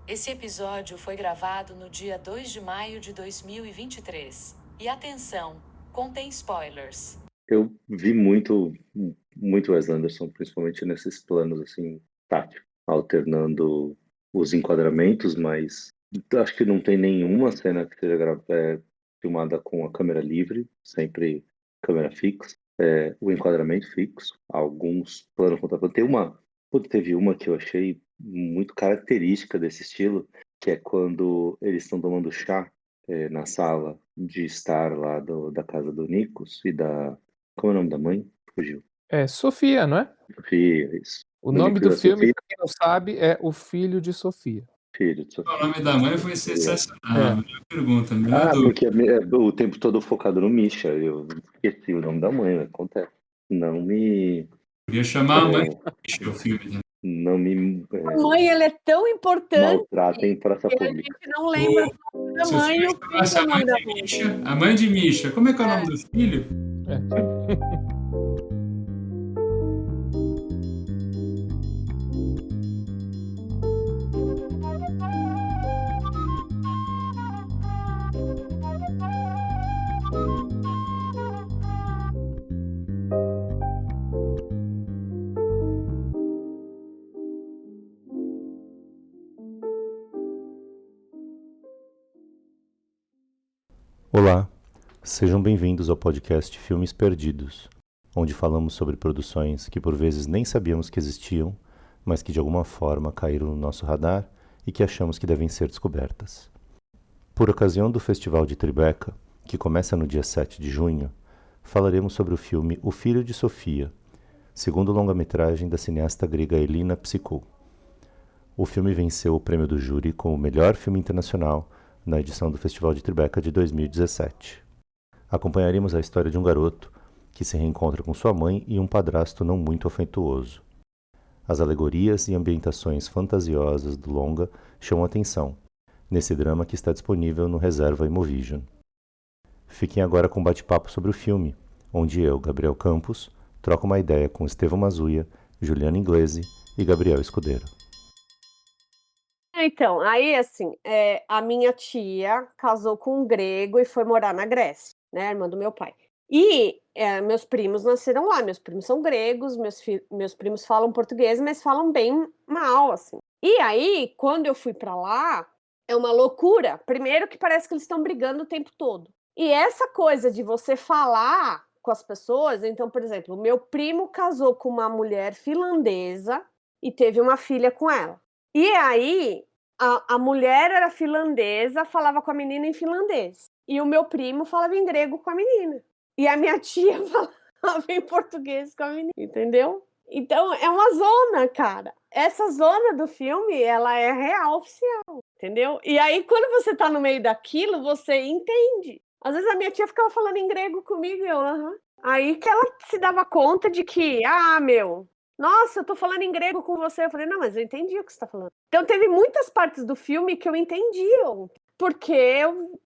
Esse episódio foi gravado no dia 2 de maio de 2023. E atenção, contém spoilers. Eu vi muito Wes Anderson, principalmente nesses planos assim, táticos, alternando os enquadramentos, mas acho que não tem nenhuma cena que seja filmada com a câmera livre, sempre câmera fixa, o enquadramento fixo, alguns planos contra plano. Teve uma que eu achei muito característica desse estilo, que é quando eles estão tomando chá na sala de estar lá da casa do Nikos e da como é o nome da mãe? Fugiu. É Sofia, não é? Sofia, isso. O Do nome Nico e do da filme, Sofia, pra quem não sabe, é O Filho de Sofia. filho de O Sofia. nome da mãe foi sensacional. A melhor pergunta, a melhor dúvida. Porque o tempo todo focado no Misha. Eu esqueci o nome da mãe, acontece. Não me. Podia chamar a mãe de o filme, né? Não me A mãe, ela é tão importante maltratem em praça que a pública. gente não lembra o nome da Se mãe e o filho chamasse é o nome da mãe. a mãe de Misha, como é que é o nome do filho? Olá, sejam bem-vindos ao podcast Filmes Perdidos, onde falamos sobre produções que por vezes nem sabíamos que existiam, mas que de alguma forma caíram no nosso radar e que achamos que devem ser descobertas. Por ocasião do Festival de Tribeca, que começa no dia 7 de junho, falaremos sobre o filme O Filho de Sofia, segundo longa-metragem da cineasta grega Elina Psikou. O filme venceu o prêmio do júri como o melhor filme internacional na edição do Festival de Tribeca de 2017. Acompanharemos a história de um garoto que se reencontra com sua mãe e um padrasto não muito afetuoso. As alegorias e ambientações fantasiosas do longa chamam atenção, nesse drama que está disponível no Reserva Imovision. Fiquem agora com um bate-papo sobre o filme, onde eu, Gabriel Campos, troco uma ideia com Estevão Mazuia, Juliana Inglese e Gabriel Escudeiro. Então, aí assim, a minha tia casou com um grego e foi morar na Grécia, né, irmã do meu pai. E meus primos nasceram lá, meus primos são gregos, meus primos falam português, mas falam bem mal, assim. E aí, quando eu fui pra lá, é uma loucura. Primeiro que parece que eles estão brigando o tempo todo. E essa coisa de você falar com as pessoas, então, por exemplo, o meu primo casou com uma mulher finlandesa e teve uma filha com ela. E aí, a mulher era finlandesa, falava com a menina em finlandês. E o meu primo falava em grego com a menina. E a minha tia falava em português com a menina, entendeu? Então, é uma zona, cara. Essa zona do filme, ela é real, oficial, entendeu? E aí, quando você tá no meio daquilo, você entende. Às vezes a minha tia ficava falando em grego comigo e eu, Aí que ela se dava conta de que, nossa, eu tô falando em grego com você. Eu falei, não, mas eu entendi o que você tá falando. Então teve muitas partes do filme que eu entendi, porque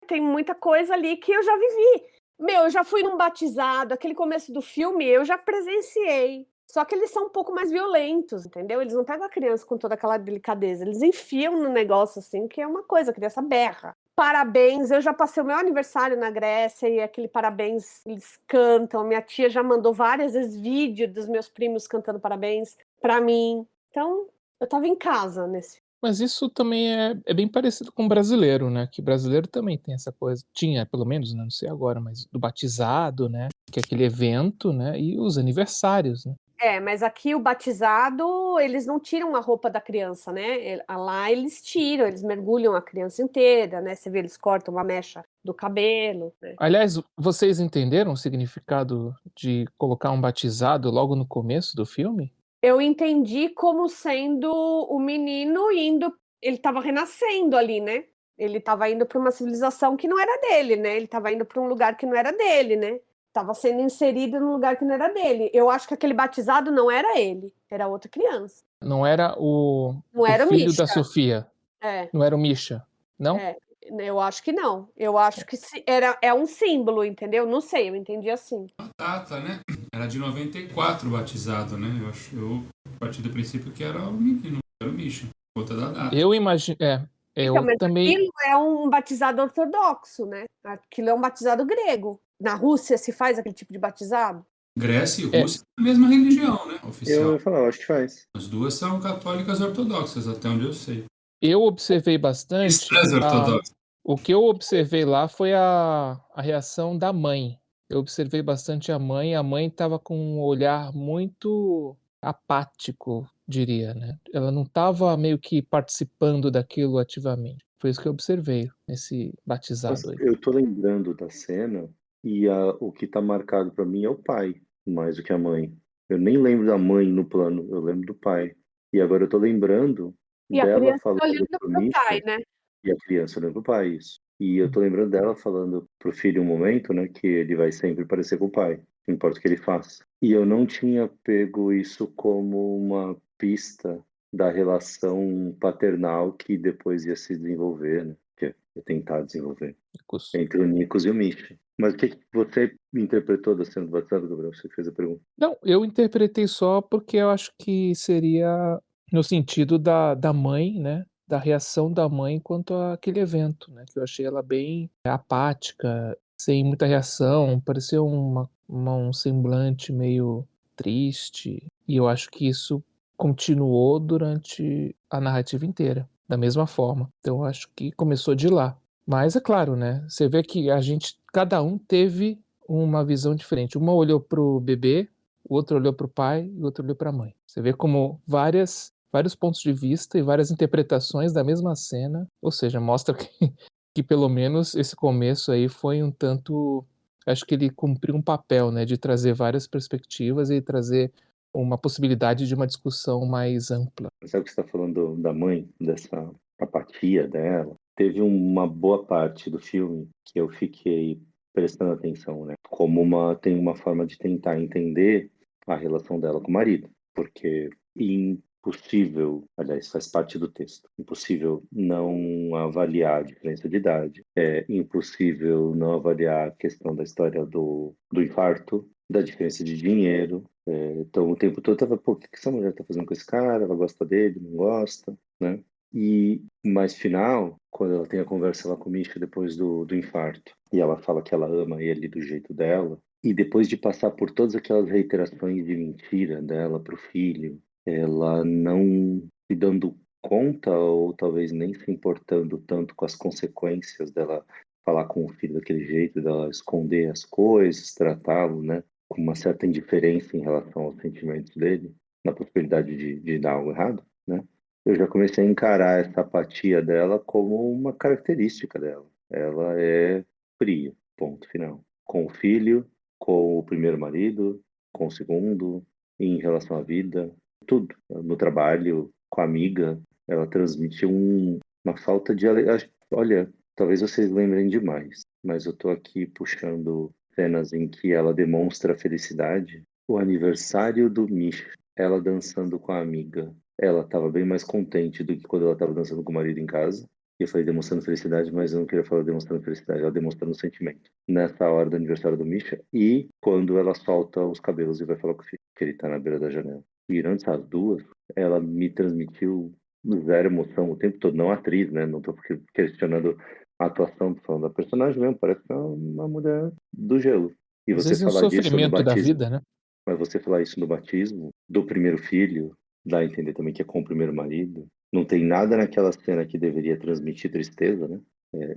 tem muita coisa ali que eu já vivi. Eu já fui num batizado, aquele começo do filme eu já presenciei. Só que eles são um pouco mais violentos, entendeu? Eles não pegam a criança com toda aquela delicadeza. Eles enfiam no negócio assim, que é uma coisa, a criança berra. Parabéns, eu já passei o meu aniversário na Grécia e aquele parabéns, eles cantam. Minha tia já mandou várias vezes vídeo dos meus primos cantando parabéns pra mim. Então, eu tava em casa nesse. Mas isso também é bem parecido com o brasileiro, né? Que brasileiro também tem essa coisa. Tinha, pelo menos, né? Não sei agora, mas do batizado, né? Que é aquele evento, né? E os aniversários, né? Mas aqui o batizado, eles não tiram a roupa da criança, né? Lá eles tiram, eles mergulham a criança inteira, né? Você vê, eles cortam uma mecha do cabelo, né? Aliás, vocês entenderam o significado de colocar um batizado logo no começo do filme? Eu entendi como sendo o menino indo, ele estava renascendo ali, né? Ele estava indo para uma civilização que não era dele, né? Ele estava indo para um lugar que não era dele, né? Estava sendo inserido num lugar que não era dele. Eu acho que aquele batizado não era ele, era outra criança. Não era Não era o filho Misha. da Sofia. Não era o Misha, não? Eu acho que não. Eu acho que é um símbolo, entendeu? Não sei, eu entendi assim. A data, né? Era de 94 o batizado, né? Eu parti do princípio que era o menino, era o Misha. Conta da data. Eu imagino. Então, Eu mas também. aquilo é um batizado ortodoxo, né? Aquilo é um batizado grego. Na Rússia se faz aquele tipo de batizado? Grécia e É, Rússia é a mesma religião, né? Eu Oficial. ia falar, eu acho que faz. As duas são católicas ortodoxas, até onde eu sei. eu observei bastante. Cristãs ortodoxas. O que eu observei lá foi a reação da mãe. Eu observei bastante a mãe. A mãe estava com um olhar muito apático, diria, né? Ela não estava meio que participando daquilo ativamente. Foi isso que eu observei nesse batizado aí. Eu tô lembrando da cena e o que tá marcado pra mim é o pai, mais do que a mãe. Eu nem lembro da mãe no plano, eu lembro do pai. E agora eu tô lembrando E a dela criança tá falando olhando pro pro pai, Misha né? e a criança olhando pro pai, isso. E eu tô lembrando dela falando pro filho um momento, né, que ele vai sempre parecer com o pai, não importa o que ele faça. E eu não tinha pego isso como uma pista da relação paternal que depois ia se desenvolver, né, que ia tentar desenvolver Nicos. entre o Nikos e o Misha. Mas o que você interpretou da cena do WhatsApp, Gabriel? Você fez a pergunta. Não, eu interpretei só porque eu acho que seria no sentido da mãe, né? Da reação da mãe quanto àquele evento, né? Que eu achei ela bem apática, sem muita reação, parecia um semblante meio triste. E eu acho que isso continuou durante a narrativa inteira, da mesma forma. Então eu acho que começou de lá. Mas é claro, né? Você vê que cada um teve uma visão diferente. Uma olhou pro bebê, o outro olhou para o pai e o outro olhou para a mãe. Você vê como vários pontos de vista e várias interpretações da mesma cena, ou seja, mostra que pelo menos esse começo aí foi um tanto, acho que ele cumpriu um papel, né, de trazer várias perspectivas e trazer uma possibilidade de uma discussão mais ampla. Sabe o que você está falando da mãe, dessa apatia dela? Teve uma boa parte do filme que eu fiquei prestando atenção, né? Tem uma forma de tentar entender a relação dela com o marido, porque impossível, aliás, faz parte do texto, impossível não avaliar a diferença de idade, é impossível não avaliar a questão da história do infarto, da diferença de dinheiro. Então, o tempo todo tava, pô, o que essa mulher tá fazendo com esse cara? Ela gosta dele, não gosta, né? E mais final, quando ela tem a conversa lá com o Misha depois do infarto, e ela fala que ela ama ele do jeito dela, e depois de passar por todas aquelas reiterações de mentira dela pro filho, ela não se dando conta, ou talvez nem se importando tanto com as consequências dela falar com o filho daquele jeito, dela esconder as coisas, tratá-lo, né, com uma certa indiferença em relação aos sentimentos dele, na possibilidade de dar algo errado, né? Eu já comecei a encarar essa apatia dela como uma característica dela. Ela é fria, ponto final. Com o filho, com o primeiro marido, com o segundo, em relação à vida, tudo. No trabalho, com a amiga, ela transmite uma falta de alegria. Olha, talvez vocês lembrem demais, mas eu tô aqui puxando cenas em que ela demonstra felicidade. O aniversário do Misha, ela dançando com a amiga. Ela estava bem mais contente do que quando ela estava dançando com o marido em casa. E eu falei demonstrando felicidade, mas eu não queria falar demonstrando felicidade, ela demonstrando sentimento. Nessa hora do aniversário do Misha e quando ela solta os cabelos e vai falar com o filho, que ele tá na beira da janela. Tirando essas duas, ela me transmitiu zero emoção o tempo todo. Não a atriz, né? Não tô questionando a atuação, tô falando da personagem mesmo. Parece que é uma mulher do gelo. E Às você vezes é o falar disso no sofrimento da batismo, vida, né? mas você falar isso no batismo do primeiro filho, dá a entender também que é com o primeiro marido. Não tem nada naquela cena que deveria transmitir tristeza, né?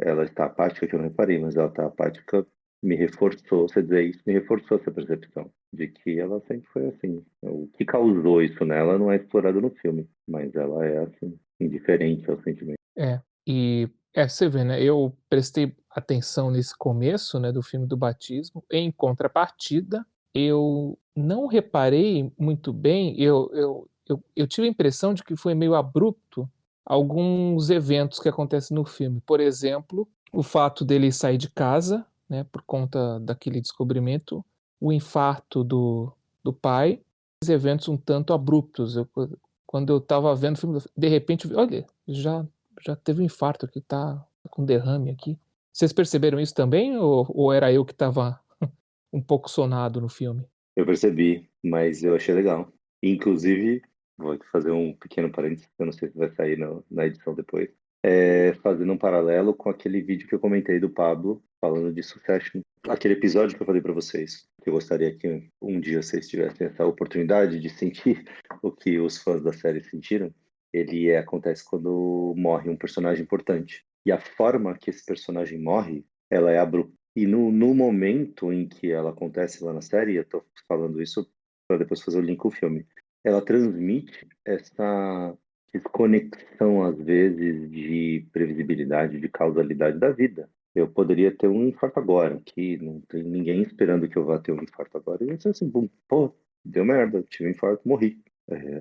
Ela está apática, que eu não reparei, mas ela está apática, me reforçou, você dizer isso, me reforçou essa percepção de que ela sempre foi assim. O que causou isso nela não é explorado no filme, mas ela é assim, indiferente ao sentimento. Você vê, né? Eu prestei atenção nesse começo, né, do filme do batismo. Em contrapartida, eu não reparei muito bem. Eu tive a impressão de que foi meio abrupto alguns eventos que acontecem no filme. Por exemplo, o fato dele sair de casa, né, por conta daquele descobrimento, o infarto do pai, esses eventos um tanto abruptos. Quando eu estava vendo o filme, de repente, olha, já teve um infarto aqui, tá com derrame aqui. Vocês perceberam isso também ou era eu que estava um pouco sonado no filme? Eu percebi, mas eu achei legal. Inclusive, vou aqui fazer um pequeno parênteses, que eu não sei se vai sair na edição depois. Fazendo um paralelo com aquele vídeo que eu comentei do Pablo, falando de Succession. Aquele episódio que eu falei para vocês, que eu gostaria que um dia vocês tivessem essa oportunidade de sentir o que os fãs da série sentiram. Ele acontece quando morre um personagem importante. E a forma que esse personagem morre, ela é abrupta. E no momento em que ela acontece lá na série, eu tô falando isso para depois fazer o link com o filme, ela transmite essa desconexão, às vezes, de previsibilidade, de causalidade da vida. Eu poderia ter um infarto agora, que não tem ninguém esperando que eu vá ter um infarto agora. E eu disse assim, bum, pô, deu merda, tive um infarto, morri.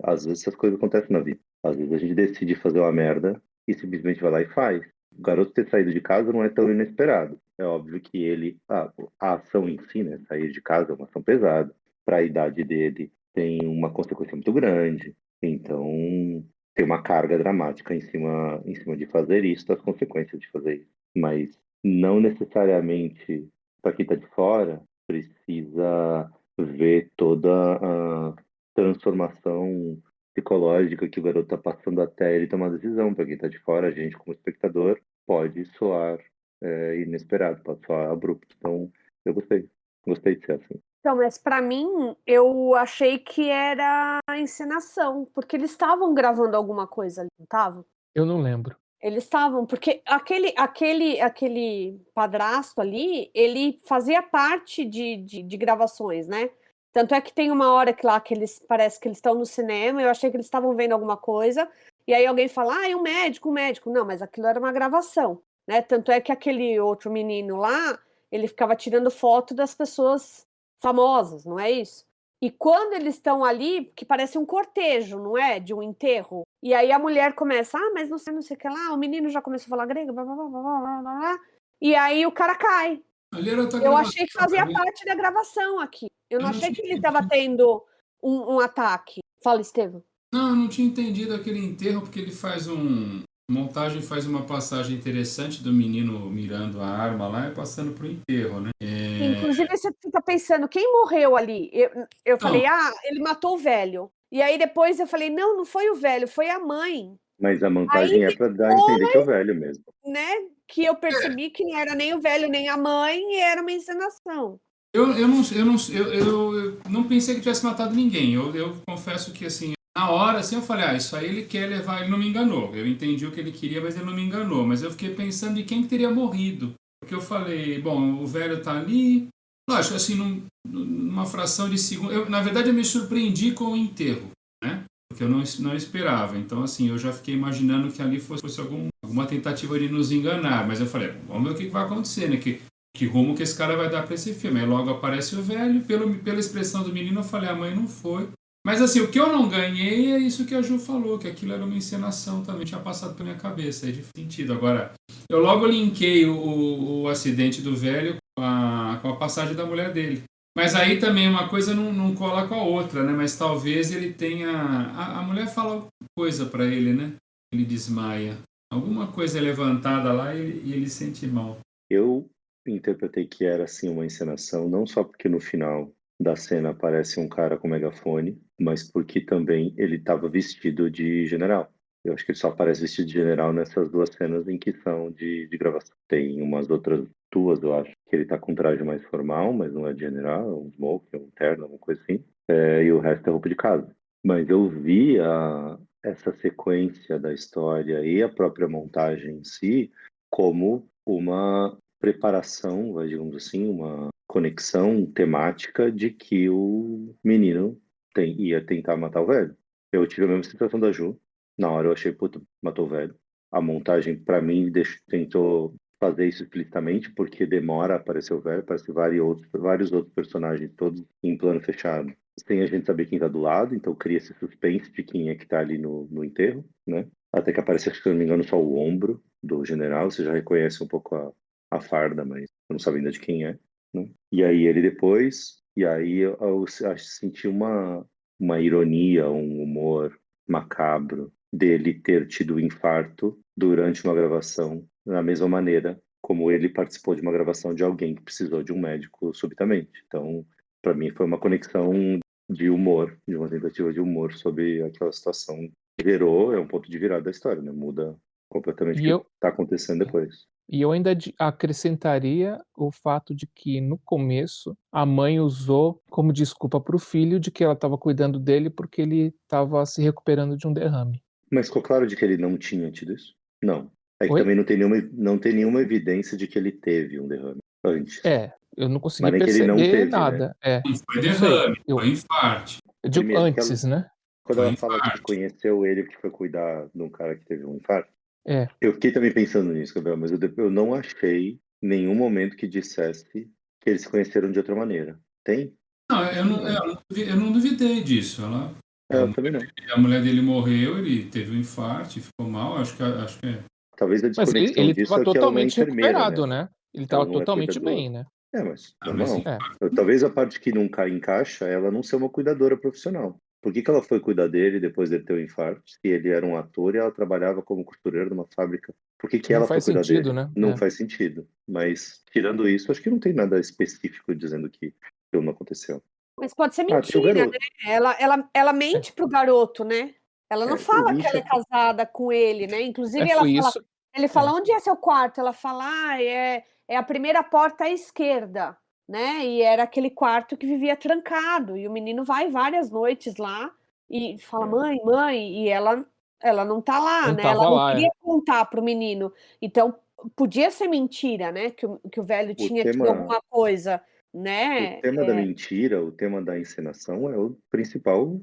Às vezes essas coisas acontecem na vida. Às vezes a gente decide fazer uma merda e simplesmente vai lá e faz. O garoto ter saído de casa não é tão inesperado. É óbvio que ele, a ação em si, né, sair de casa é uma ação pesada. Para a idade dele, tem uma consequência muito grande. Então, tem uma carga dramática em cima de fazer isso, das consequências de fazer isso. Mas não necessariamente, para quem está de fora, precisa ver toda a transformação psicológica que o garoto está passando até ele tomar a decisão. Para quem está de fora, a gente, como espectador, pode soar inesperado, pode soar abrupto. Então, eu gostei de ser assim. Então, mas para mim, eu achei que era a encenação, porque eles estavam gravando alguma coisa ali, não estavam? Eu não lembro. Eles estavam, porque aquele padrasto ali, ele fazia parte de gravações, né? Tanto é que tem uma hora que eles parece que eles estão no cinema, eu achei que eles estavam vendo alguma coisa, e aí alguém fala, e um médico. Não, mas aquilo era uma gravação, né? Tanto é que aquele outro menino lá, ele ficava tirando foto das pessoas famosas, não é isso? E quando eles estão ali, que parece um cortejo, não é? De um enterro. E aí a mulher começa, mas não sei o que lá, o menino já começou a falar grego, blá, blá, blá, blá, blá, blá, blá, e aí o cara cai. Ali era outra Eu gravação achei que fazia também. parte da gravação aqui. Eu não Eu não achei tinha que ele estava entendido. tendo um ataque. Fala, Estevam. Não, eu não tinha entendido aquele enterro, porque ele faz montagem faz uma passagem interessante do menino mirando a arma lá e passando pro enterro, né? Inclusive, você fica pensando, quem morreu ali? Eu falei, ele matou o velho. E aí depois eu falei, não foi o velho, foi a mãe. Mas a Aí montagem é para dar a entender que é depois, o velho mesmo. né, que eu percebi que não era nem o velho nem a mãe, e era uma encenação. Eu não pensei que tivesse matado ninguém. Eu confesso que, assim, na hora, assim, eu falei, isso aí ele quer levar, ele não me enganou. Eu entendi o que ele queria, mas ele não me enganou. Mas eu fiquei pensando em quem que teria morrido. Porque eu falei, bom, o velho tá ali. Lógico, assim, numa fração de segundo. Na verdade, eu me surpreendi com o enterro, né? Porque eu não esperava. Então, assim, eu já fiquei imaginando que ali fosse alguma tentativa de nos enganar. Mas eu falei, vamos ver o que vai acontecer, né? Que rumo que esse cara vai dar para esse filme. Aí logo aparece o velho, pela expressão do menino, eu falei, a mãe não foi. Mas assim, o que eu não ganhei é isso que a Ju falou, que aquilo era uma encenação também, tinha passado pela minha cabeça, é de sentido. Agora, eu logo linkei o acidente do velho com a passagem da mulher dele. Mas aí também uma coisa não cola com a outra, né? Mas talvez ele tenha... A mulher fala alguma coisa para ele, né? Ele desmaia. Alguma coisa é levantada lá e ele sente mal. Eu interpretei que era, assim, uma encenação, não só porque no final da cena aparece um cara com megafone, mas porque também ele estava vestido de general. Eu acho que ele só aparece vestido de general nessas duas cenas em que são de gravação. Tem umas outras duas, eu acho, que ele tá com um traje mais formal, mas não é de general, é um smoke, é um terno, alguma coisa assim. E o resto é roupa de casa. Mas eu vi essa sequência da história e a própria montagem em si como uma preparação, digamos assim, uma conexão temática de que o menino ia tentar matar o velho. Eu tive a mesma sensação da Ju. Na hora eu achei, puta, matou o velho. A montagem, para mim, tentou fazer isso explicitamente, porque demora a aparecer o velho, aparece vários outros personagens, todos em plano fechado, sem a gente saber quem tá do lado, então cria esse suspense de quem é que tá ali no enterro, né? Até que aparece, se não me engano, só o ombro do general, você já reconhece um pouco a farda, mas não sabe ainda de quem é, né? E aí ele depois, e aí eu senti uma ironia, um humor macabro dele ter tido infarto durante uma gravação, da mesma maneira como ele participou de uma gravação de alguém que precisou de um médico subitamente. Então, para mim foi uma conexão de humor, de uma tentativa de humor sobre aquela situação que virou, é um ponto de virada da história, né? Muda completamente o E que eu está acontecendo depois. e eu ainda acrescentaria o fato de que, no começo, a mãe usou como desculpa para o filho de que ela estava cuidando dele porque ele estava se recuperando de um derrame. Mas ficou claro de que ele não tinha tido isso? Não. É que Oi? também não tem nenhuma evidência de que ele teve um derrame antes. Eu não consegui Mas nem que ele não perceber teve, né? nada. Não foi Não sei. derrame, foi infarte. Eu digo Primeiro, porque antes, né? quando Foi ela fala de que infarte. conheceu ele porque foi cuidar de um cara que teve um infarto, É. eu fiquei também pensando nisso, Gabriel, mas eu não achei nenhum momento que dissesse que eles se conheceram de outra maneira. Tem? Não, eu não duvidei disso. Eu também não. A mulher dele morreu, ele teve um infarto, ficou mal. Acho que é. Talvez a Mas desconexão ele disso estava é que ela não é totalmente enfermeira, recuperado, né? né? Ele estava Ela não é totalmente cuidadora. bem, né? É, mas Mas normal. É. Talvez a parte que não encaixa é ela não ser uma cuidadora profissional. Por que que ela foi cuidar dele depois dele ter um infarto? Se ele era um ator e ela trabalhava como costureira numa fábrica. Por que que Não ela foi faz cuidar sentido, dele? né? Não faz sentido. Mas, tirando isso, acho que não tem nada específico dizendo que aquilo não aconteceu. Mas pode ser Ah, tem o mentira, né? garoto. Ela mente pro garoto, né? Ela não O fala que ela Misha... é casada com ele, né? Inclusive, ela Foi fala, isso. ele fala, onde é seu quarto? Ela fala, é a primeira porta à esquerda, né? E era aquele quarto que vivia trancado. E o menino vai várias noites lá e fala, mãe, e ela não tá lá, Não né? Ela estava não lá, queria contar pro menino. Então, podia ser mentira, né? Que o velho O tinha tido tema, alguma coisa, o né? tema da mentira, o tema da encenação é o principal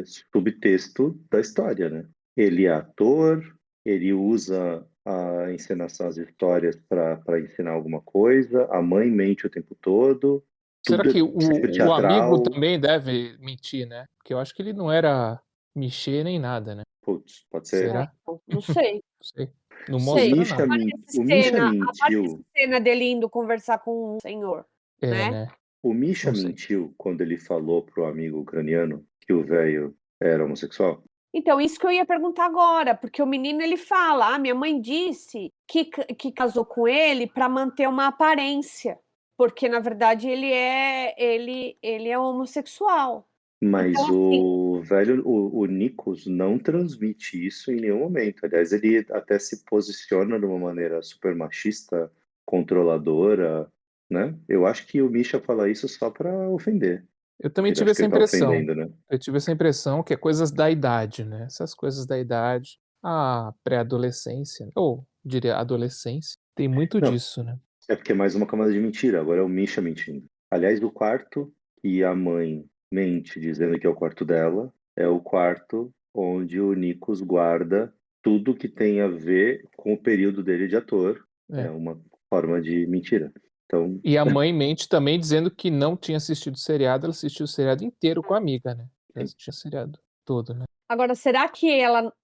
subtexto da história, né? Ele é ator, ele usa a encenação, as histórias para ensinar alguma coisa, a mãe mente o tempo todo, Será tudo é que sempre o amigo teatral. também deve mentir, né? Porque eu acho que ele não era Michê nem nada, né? Putz, pode ser. Será? Então, não sei. Não sei. Não O Sei, mostra Misha, nada. o Misha a parte dessa mentiu. cena dele indo conversar com o senhor, É, né. né? O Misha Não sei. mentiu quando ele falou pro amigo ucraniano que o velho era homossexual. Então, isso que eu ia perguntar agora, porque o menino ele fala: "Ah, minha mãe disse que casou com ele para manter uma aparência, porque na verdade ele é homossexual". Então, Mas assim, o velho, o Nikos não transmite isso em nenhum momento. Aliás, ele até se posiciona de uma maneira super machista, controladora, né? Eu acho que o Misha fala isso só para ofender. Eu também Ele tive acha que essa ele tá impressão. ofendendo, né? Eu tive essa impressão que é coisas da idade, né? Essas coisas da idade, a pré-adolescência, ou diria adolescência, tem muito Não, disso, né? é porque é mais uma camada de mentira. Agora é o Misha mentindo. Aliás, o quarto que a mãe mente dizendo que é o quarto dela é o quarto onde o Nikos guarda tudo que tem a ver com o período dele de ator. É É. uma forma de mentira. Então, E a mãe mente também dizendo que não tinha assistido o seriado, ela assistiu o seriado inteiro com a amiga, né? Ela assistiu o seriado todo, né? agora será que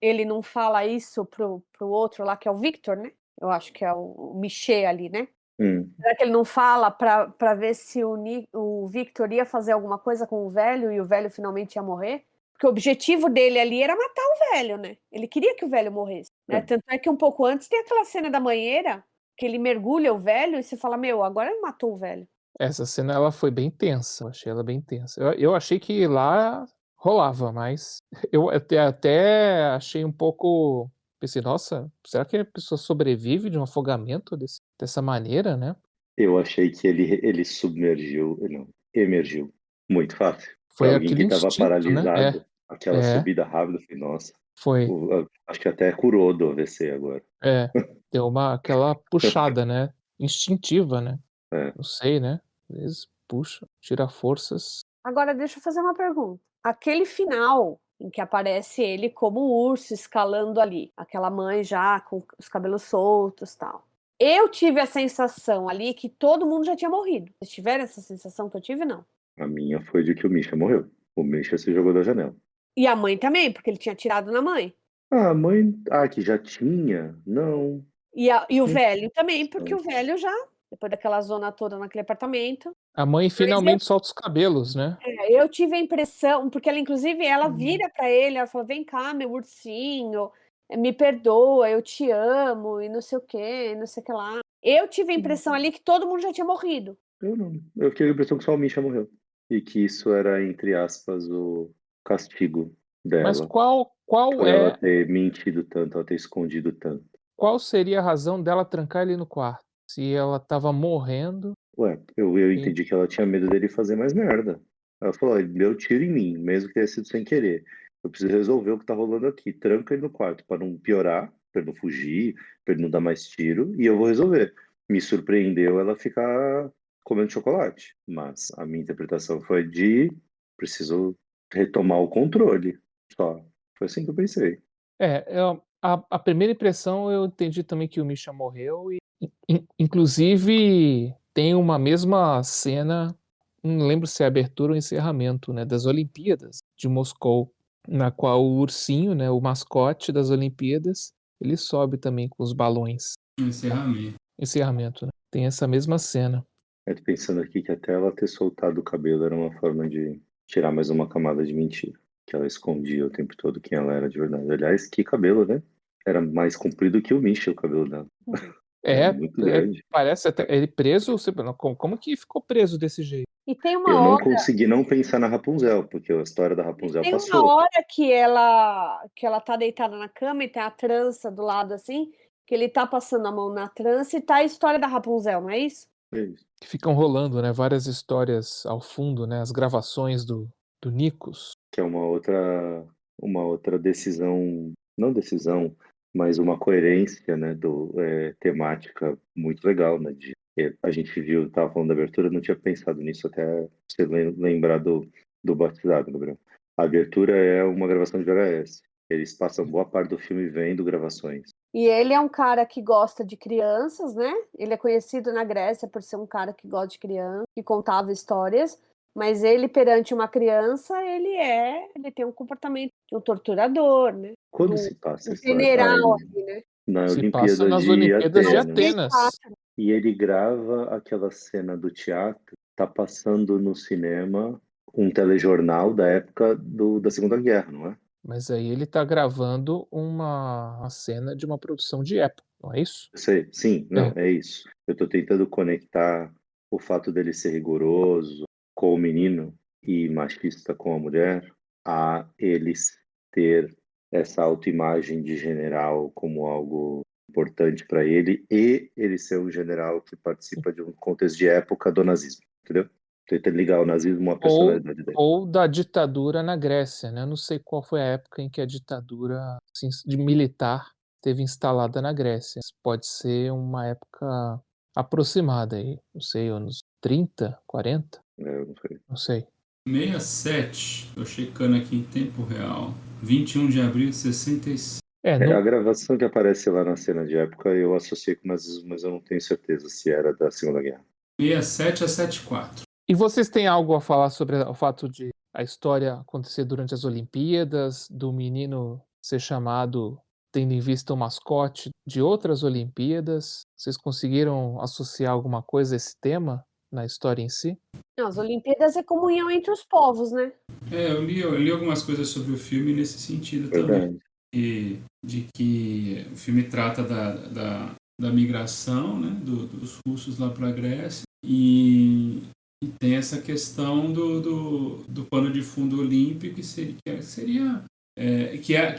ele não fala isso pro outro lá, que é o Victor, né, eu acho que é o Michê ali, né. hum, Será que ele não fala para ver se o Victor ia fazer alguma coisa com o velho e o velho finalmente ia morrer? Porque o objetivo dele ali era matar o velho, né? Ele queria que o velho morresse, né? é. Tanto é que um pouco antes tem aquela cena da banheira que ele mergulha o velho e você fala: Meu, agora ele matou o velho. Essa cena ela foi bem tensa, eu achei ela bem tensa. Eu achei que lá rolava, mas eu até achei um pouco. Pensei, nossa, será que a pessoa sobrevive de um afogamento dessa maneira, né? Eu achei que ele submergiu, não, emergiu muito fácil. Para Foi alguém que aquele estava instinto, né? paralisado, aquela É, subida rápida, eu falei, nossa, foi. acho que até curou do AVC agora. É, deu aquela puxada, né? Instintiva, né? É. Não sei, né? Às vezes puxa, tira forças. Agora deixa eu fazer uma pergunta. Aquele final em que aparece ele como urso escalando ali, aquela mãe já com os cabelos soltos, tal. Eu tive a sensação ali que todo mundo já tinha morrido. Vocês tiveram essa sensação que eu tive, não? A minha foi de que o Misha morreu. O Misha se jogou da janela. E a mãe também, porque ele tinha atirado na mãe. Ah, mãe. Ah, que já tinha? Não. E o Não velho também, porque sei. o velho já, depois daquela zona toda naquele apartamento. A mãe Mas eu, finalmente solta os cabelos, né? eu tive a impressão, porque ela, inclusive, ela vira pra ele, ela fala: Vem cá, meu ursinho, me perdoa, eu te amo, e não sei o quê, e não sei o que lá. Eu tive a impressão ali que todo mundo já tinha morrido. Eu não. Eu fiquei com a impressão que só o Misha morreu. e que isso era, entre aspas, o castigo Mas dela, qual por ela é ter mentido tanto, ela ter escondido tanto. qual seria a razão dela trancar ele no quarto? Se ela estava morrendo Ué, eu e entendi que ela tinha medo dele fazer mais merda. Ela falou, ele deu tiro em mim, mesmo que tenha sido sem querer. Eu preciso resolver o que tá rolando aqui. Tranca ele no quarto para não piorar, para ele não fugir, para ele não dar mais tiro, e eu vou resolver. Me surpreendeu ela ficar comendo chocolate, mas a minha interpretação foi de preciso retomar o controle. Só. Foi assim que eu pensei. a primeira impressão eu entendi também que o Misha morreu e inclusive tem uma mesma cena, não lembro se é abertura ou encerramento, né, das Olimpíadas de Moscou, na qual o ursinho, né, o mascote das Olimpíadas, ele sobe também com os balões. Encerramento. Encerramento, né? Tem essa mesma cena. Eu tô pensando aqui que até ela ter soltado o cabelo era uma forma de tirar mais uma camada de mentira. Que ela escondia o tempo todo quem ela era de verdade. Aliás, que cabelo, né? Era mais comprido que o Misha, o cabelo dela. Era É, muito grande. parece até ele preso, como que ficou preso desse jeito? E tem Eu uma não hora, consegui não pensar na Rapunzel, porque a história da Rapunzel tem uma passou. hora que ela tá deitada na cama e tem a trança do lado assim, que ele tá passando a mão na trança e tá a história da Rapunzel, não é isso? É isso. Que ficam rolando, né, várias histórias ao fundo, né, as gravações do Nikos. Que é uma outra decisão, não decisão, mas uma coerência, né, temática muito legal, né, a gente viu, tava falando da abertura, eu não tinha pensado nisso até você lembrar do Batizado, Gabriel. A abertura é uma gravação de VHS. Eles passam boa parte do filme vendo gravações. E ele é um cara que gosta de crianças, né? Ele é conhecido na Grécia por ser um cara que gosta de criança, que contava histórias, mas ele perante uma criança, ele tem um comportamento de um torturador, né? Quando Do se passa a um história? general ali, né? Na Se passa Olimpíada nas de Olimpíadas de Atenas. Atenas. E ele grava aquela cena do teatro, tá passando no cinema um telejornal da época da Segunda Guerra, não é? Mas aí ele tá gravando uma cena de uma produção de época, não é isso? Sim, não, É. é isso. Eu tô tentando conectar o fato dele ser rigoroso com o menino e machista com a mulher a eles ter essa autoimagem de general como algo importante para ele e ele ser um general que participa de um contexto de época do nazismo, entendeu? Tentando ligar o nazismo à Ou, personalidade dele. ou da ditadura na Grécia, né? Eu não sei qual foi a época em que a ditadura assim, de militar esteve instalada na Grécia. Pode ser uma época aproximada aí, não sei, anos 30, 40, Eu não sei. não sei. 67, tô checando aqui em tempo real. 21 de abril de 66. É, A não, gravação que aparece lá na cena de época eu associei com nazismo, mas eu não tenho certeza se era da Segunda Guerra. 67 a 74. E vocês têm algo a falar sobre o fato de a história acontecer durante as Olimpíadas, do menino ser chamado tendo em vista o mascote de outras Olimpíadas? Vocês conseguiram associar alguma coisa a esse tema na história em si? Não, as Olimpíadas é comunhão entre os povos, né? Eu li algumas coisas sobre o filme nesse sentido também. Verdade. De que o filme trata da migração, né, dos russos lá para a Grécia e tem essa questão do pano de fundo olímpico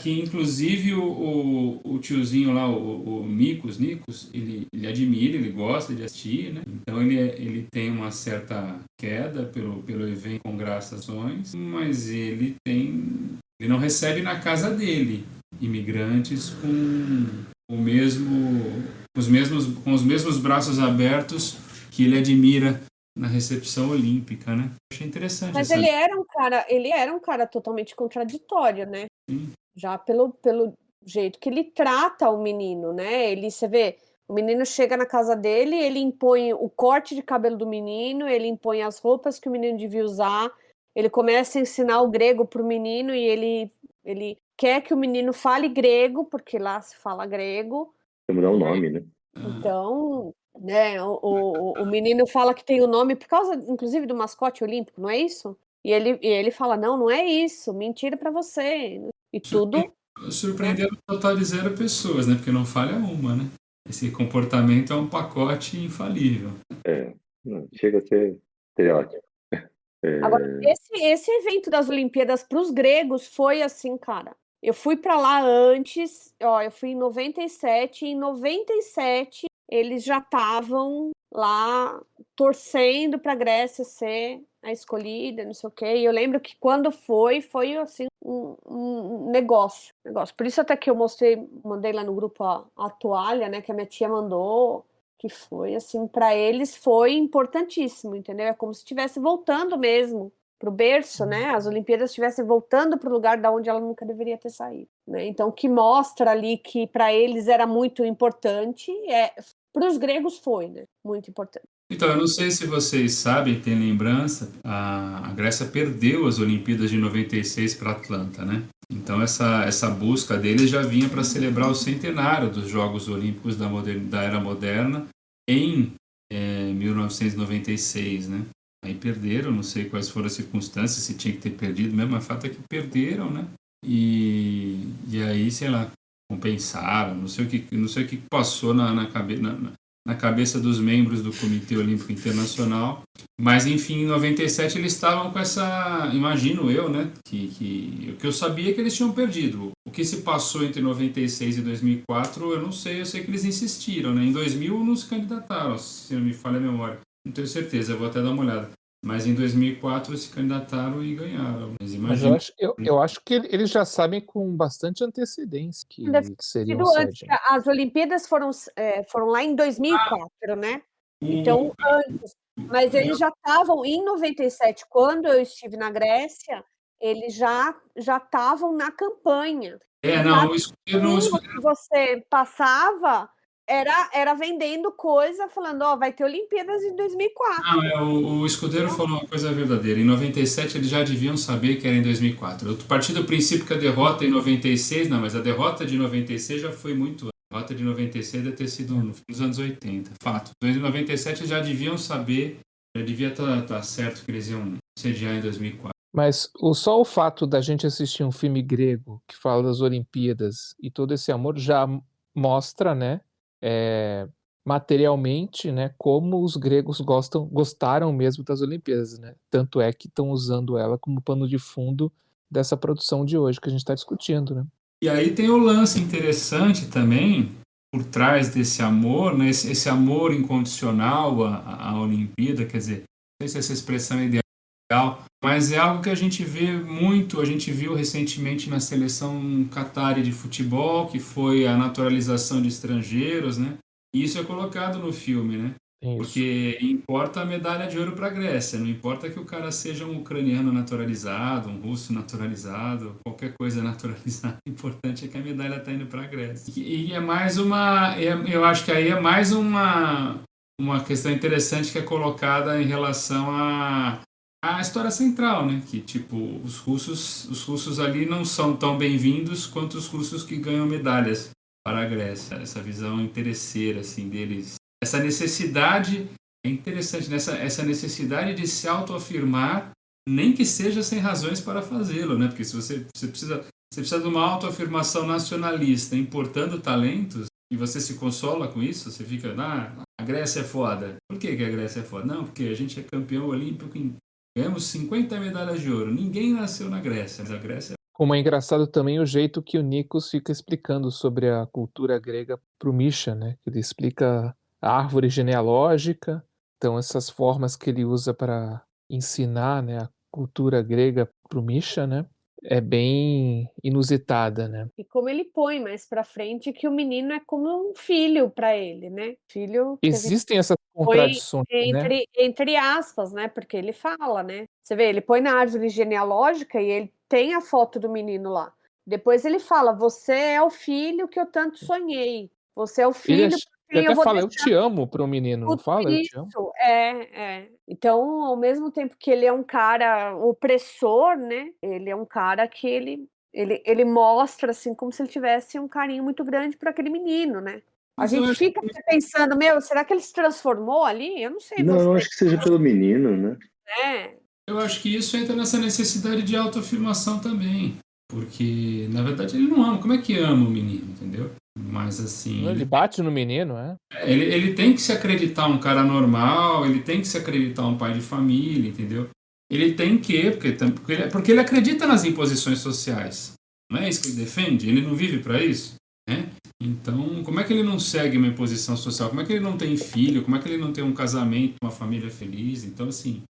que inclusive o tiozinho lá, o Nikos, ele admira, ele gosta de assistir, né? Então ele tem uma certa queda pelo evento com graçações, mas ele não recebe na casa dele imigrantes com os mesmos braços abertos que ele admira na recepção olímpica, né? Achei interessante. Mas essa... ele era um cara totalmente contraditório, né? Sim. Já pelo jeito que ele trata o menino, né? Você vê, o menino chega na casa dele, ele impõe o corte de cabelo do menino, ele impõe as roupas que o menino devia usar, ele começa a ensinar o grego pro menino e ele quer que o menino fale grego, porque lá se fala grego. Vamos dar um nome, né? Então, né, o menino fala que tem o nome por causa, inclusive, do mascote olímpico, não é isso? E ele fala, não é isso, mentira pra você. E tudo, Surpreendendo um total de 0 pessoas, né? Porque não falha uma, né? Esse comportamento é um pacote infalível. Não, chega a ser estereótipo. Agora, esse evento das Olimpíadas para os gregos foi assim, cara. Eu fui para lá antes, ó, eu fui em 97, e em 97 eles já estavam lá torcendo para a Grécia ser a escolhida, não sei o quê. E eu lembro que quando foi assim um negócio. Por isso até que eu mandei lá no grupo a toalha, né, que a minha tia mandou, que foi assim, para eles foi importantíssimo, entendeu? É como se estivesse voltando mesmo para o berço, né? As Olimpíadas estivessem voltando para o lugar da onde ela nunca deveria ter saído, né? Então, que mostra ali que para eles era muito importante, para os gregos foi, né? Muito importante. Então, eu não sei se vocês sabem, tem lembrança, a Grécia perdeu as Olimpíadas de 96 para Atlanta, né? Então, essa busca deles já vinha para celebrar o centenário dos Jogos Olímpicos da Era Moderna em 1996, né? Aí perderam, não sei quais foram as circunstâncias, se tinha que ter perdido mesmo, mas o fato é que perderam, né? E aí, sei lá, compensaram, não sei o que passou na cabeça dos membros do Comitê Olímpico Internacional, mas enfim, em 97 eles estavam com essa, imagino eu, né, que o que eu sabia é que eles tinham perdido. O que se passou entre 96 e 2004, eu não sei, eu sei que eles insistiram, né, em 2000 não se candidataram, se não me falha a memória, não tenho certeza, eu vou até dar uma olhada. Mas em 2004 se candidataram e ganharam. Mas eu acho que eles já sabem com bastante antecedência que seriam Antes, sede. as Olimpíadas foram lá em 2004, né? Então, antes. Mas eles já estavam, em 97, quando eu estive na Grécia, eles já estavam na campanha. Não, que você passava era vendendo coisa, falando, vai ter Olimpíadas em 2004. O Escudeiro falou uma coisa verdadeira. Em 97 eles já deviam saber que era em 2004. Eu parti do princípio que a derrota em 96, não, mas a derrota de 96 já foi muito. A derrota de 96 deve ter sido nos anos 80. Fato. Em 97 eles já deviam saber, já devia estar certo que eles iam sediar em 2004. Mas só o fato da gente assistir um filme grego que fala das Olimpíadas e todo esse amor já mostra, né, materialmente, né, como os gregos gostaram mesmo das Olimpíadas, né? Tanto é que estão usando ela como pano de fundo dessa produção de hoje que a gente está discutindo, né? E aí tem o lance interessante também por trás desse amor, né? Esse amor incondicional à Olimpíada, quer dizer, não sei se essa expressão é ideal, mas é algo que a gente vê muito, a gente viu recentemente na seleção qatari de futebol, que foi a naturalização de estrangeiros, né? E isso é colocado no filme, né? Isso. Porque importa a medalha de ouro para a Grécia, não importa que o cara seja um ucraniano naturalizado, um russo naturalizado, qualquer coisa naturalizada, o importante é que a medalha está indo para a Grécia. E é mais eu acho que aí é mais uma questão interessante que é colocada em relação a história central, né? Que tipo, os russos ali não são tão bem-vindos quanto os russos que ganham medalhas para a Grécia. Essa visão interesseira assim deles, essa necessidade é interessante, né? Essa necessidade de se autoafirmar, nem que seja sem razões para fazê-lo, né? Porque se você precisa de uma autoafirmação nacionalista importando talentos e você se consola com isso, você fica, a Grécia é foda. Por que a Grécia é foda? Não, porque a gente é campeão olímpico, ganhamos 50 medalhas de ouro. Ninguém nasceu na Grécia, mas a Grécia... Como é engraçado também o jeito que o Nikos fica explicando sobre a cultura grega para o Misha, né? Ele explica a árvore genealógica, então essas formas que ele usa para ensinar, né, a cultura grega para o Misha, né? É bem inusitada, né? E como ele põe mais para frente que o menino é como um filho para ele, né? Filho que existem essas contradições, né? Entre aspas, né? Porque ele fala, né? Você vê, ele põe na árvore genealógica e ele tem a foto do menino lá. Depois ele fala: você é o filho que eu tanto sonhei. Você é o filho. Ele até fala, eu te amo para o menino, não fala? Eu te amo. Então, ao mesmo tempo que ele é um cara opressor, né? Ele é um cara que ele mostra assim como se ele tivesse um carinho muito grande por aquele menino, né? A gente fica pensando, será que ele se transformou ali? Eu não sei. Não, eu acho que seja pelo menino, né? Eu acho que isso entra nessa necessidade de autoafirmação também. Porque, na verdade, ele não ama. Como é que ama o menino, entendeu? Mas assim... Ele bate no menino, Ele tem que se acreditar um cara normal, ele tem que se acreditar um pai de família, entendeu? ele tem que, porque ele acredita nas imposições sociais. Não é isso que ele defende? Ele não vive para isso, né? Então, como é que ele não segue uma imposição social? Como é que ele não tem filho? Como é que ele não tem um casamento, uma família feliz? Então, assim,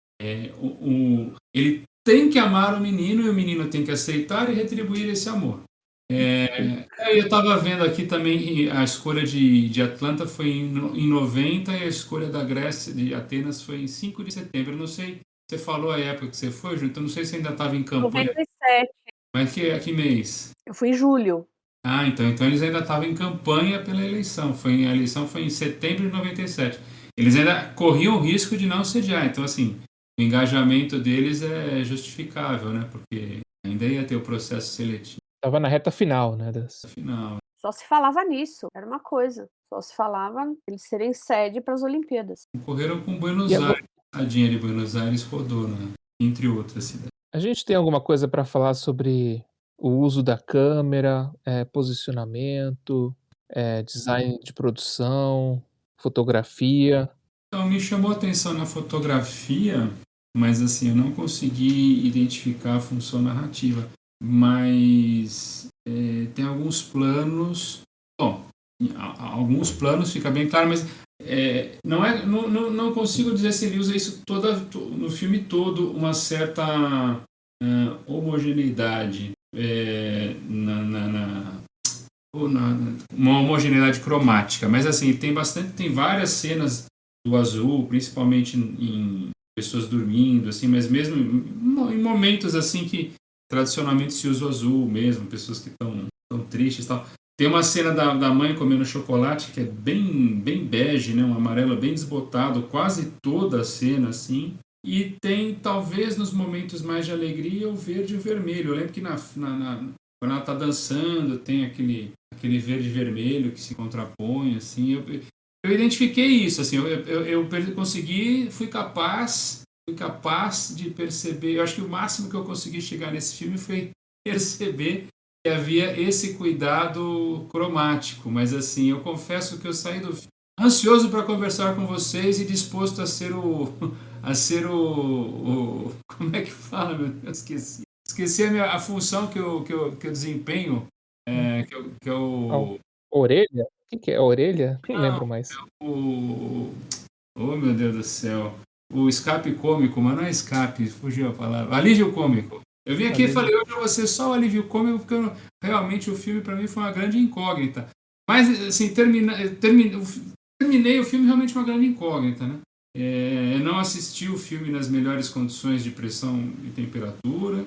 ele tem que amar o menino e o menino tem que aceitar e retribuir esse amor. Eu estava vendo aqui também a escolha de Atlanta foi em 90 e a escolha da Grécia, de Atenas, foi em 5 de setembro. Eu não sei, você falou a época que você foi, Ju, então não sei se ainda estava em campanha. 97. Mas que mês? Eu fui em julho. Ah, então eles ainda estavam em campanha pela eleição. A eleição foi em setembro de 97. Eles ainda corriam o risco de não sediar. Então, assim, o engajamento deles é justificável, né? Porque ainda ia ter o processo seletivo Tava na reta final, né? no final. Só se falava nisso, era uma coisa. Só se falava eles serem sede para as Olimpíadas. Concorreram com Buenos E agora- Aires. Tadinha de Buenos Aires rodou, né? Entre outras cidades. A gente tem alguma coisa para falar sobre o uso da câmera, posicionamento, design de produção, fotografia? Então, me chamou a atenção na fotografia, mas assim, eu não consegui identificar a função narrativa. Mas tem alguns planos. Bom, alguns planos fica bem claro, mas não consigo dizer se ele usa isso no filme todo, uma certa homogeneidade, uma homogeneidade cromática. Mas assim, tem várias cenas do azul, principalmente em pessoas dormindo, assim, mas mesmo em momentos assim que tradicionalmente se usa o azul mesmo, pessoas que estão tristes e tal. Tem uma cena da mãe comendo chocolate que é bem bege, né? Um amarelo bem desbotado, quase toda a cena, assim. E tem, talvez, nos momentos mais de alegria, o verde e o vermelho. Eu lembro que quando ela está dançando, tem aquele verde e vermelho que se contrapõe, assim. Eu identifiquei isso, assim. Eu consegui, fui capaz de perceber. Eu acho que o máximo que eu consegui chegar nesse filme foi perceber que havia esse cuidado cromático, mas assim, eu confesso que eu saí do filme ansioso para conversar com vocês e disposto a ser o como é que fala, meu Deus, esqueci a função que eu desempenho, que eu Orelha? O que é orelha? Não lembro mais. Oh, meu Deus do céu, o escape cômico, mas não é escape, fugiu a palavra, alívio cômico. Eu vim aqui e falei hoje a você só o alívio cômico, porque realmente o filme para mim foi uma grande incógnita. Mas, assim, terminei o filme realmente uma grande incógnita, né? Eu não assisti o filme nas melhores condições de pressão e temperatura,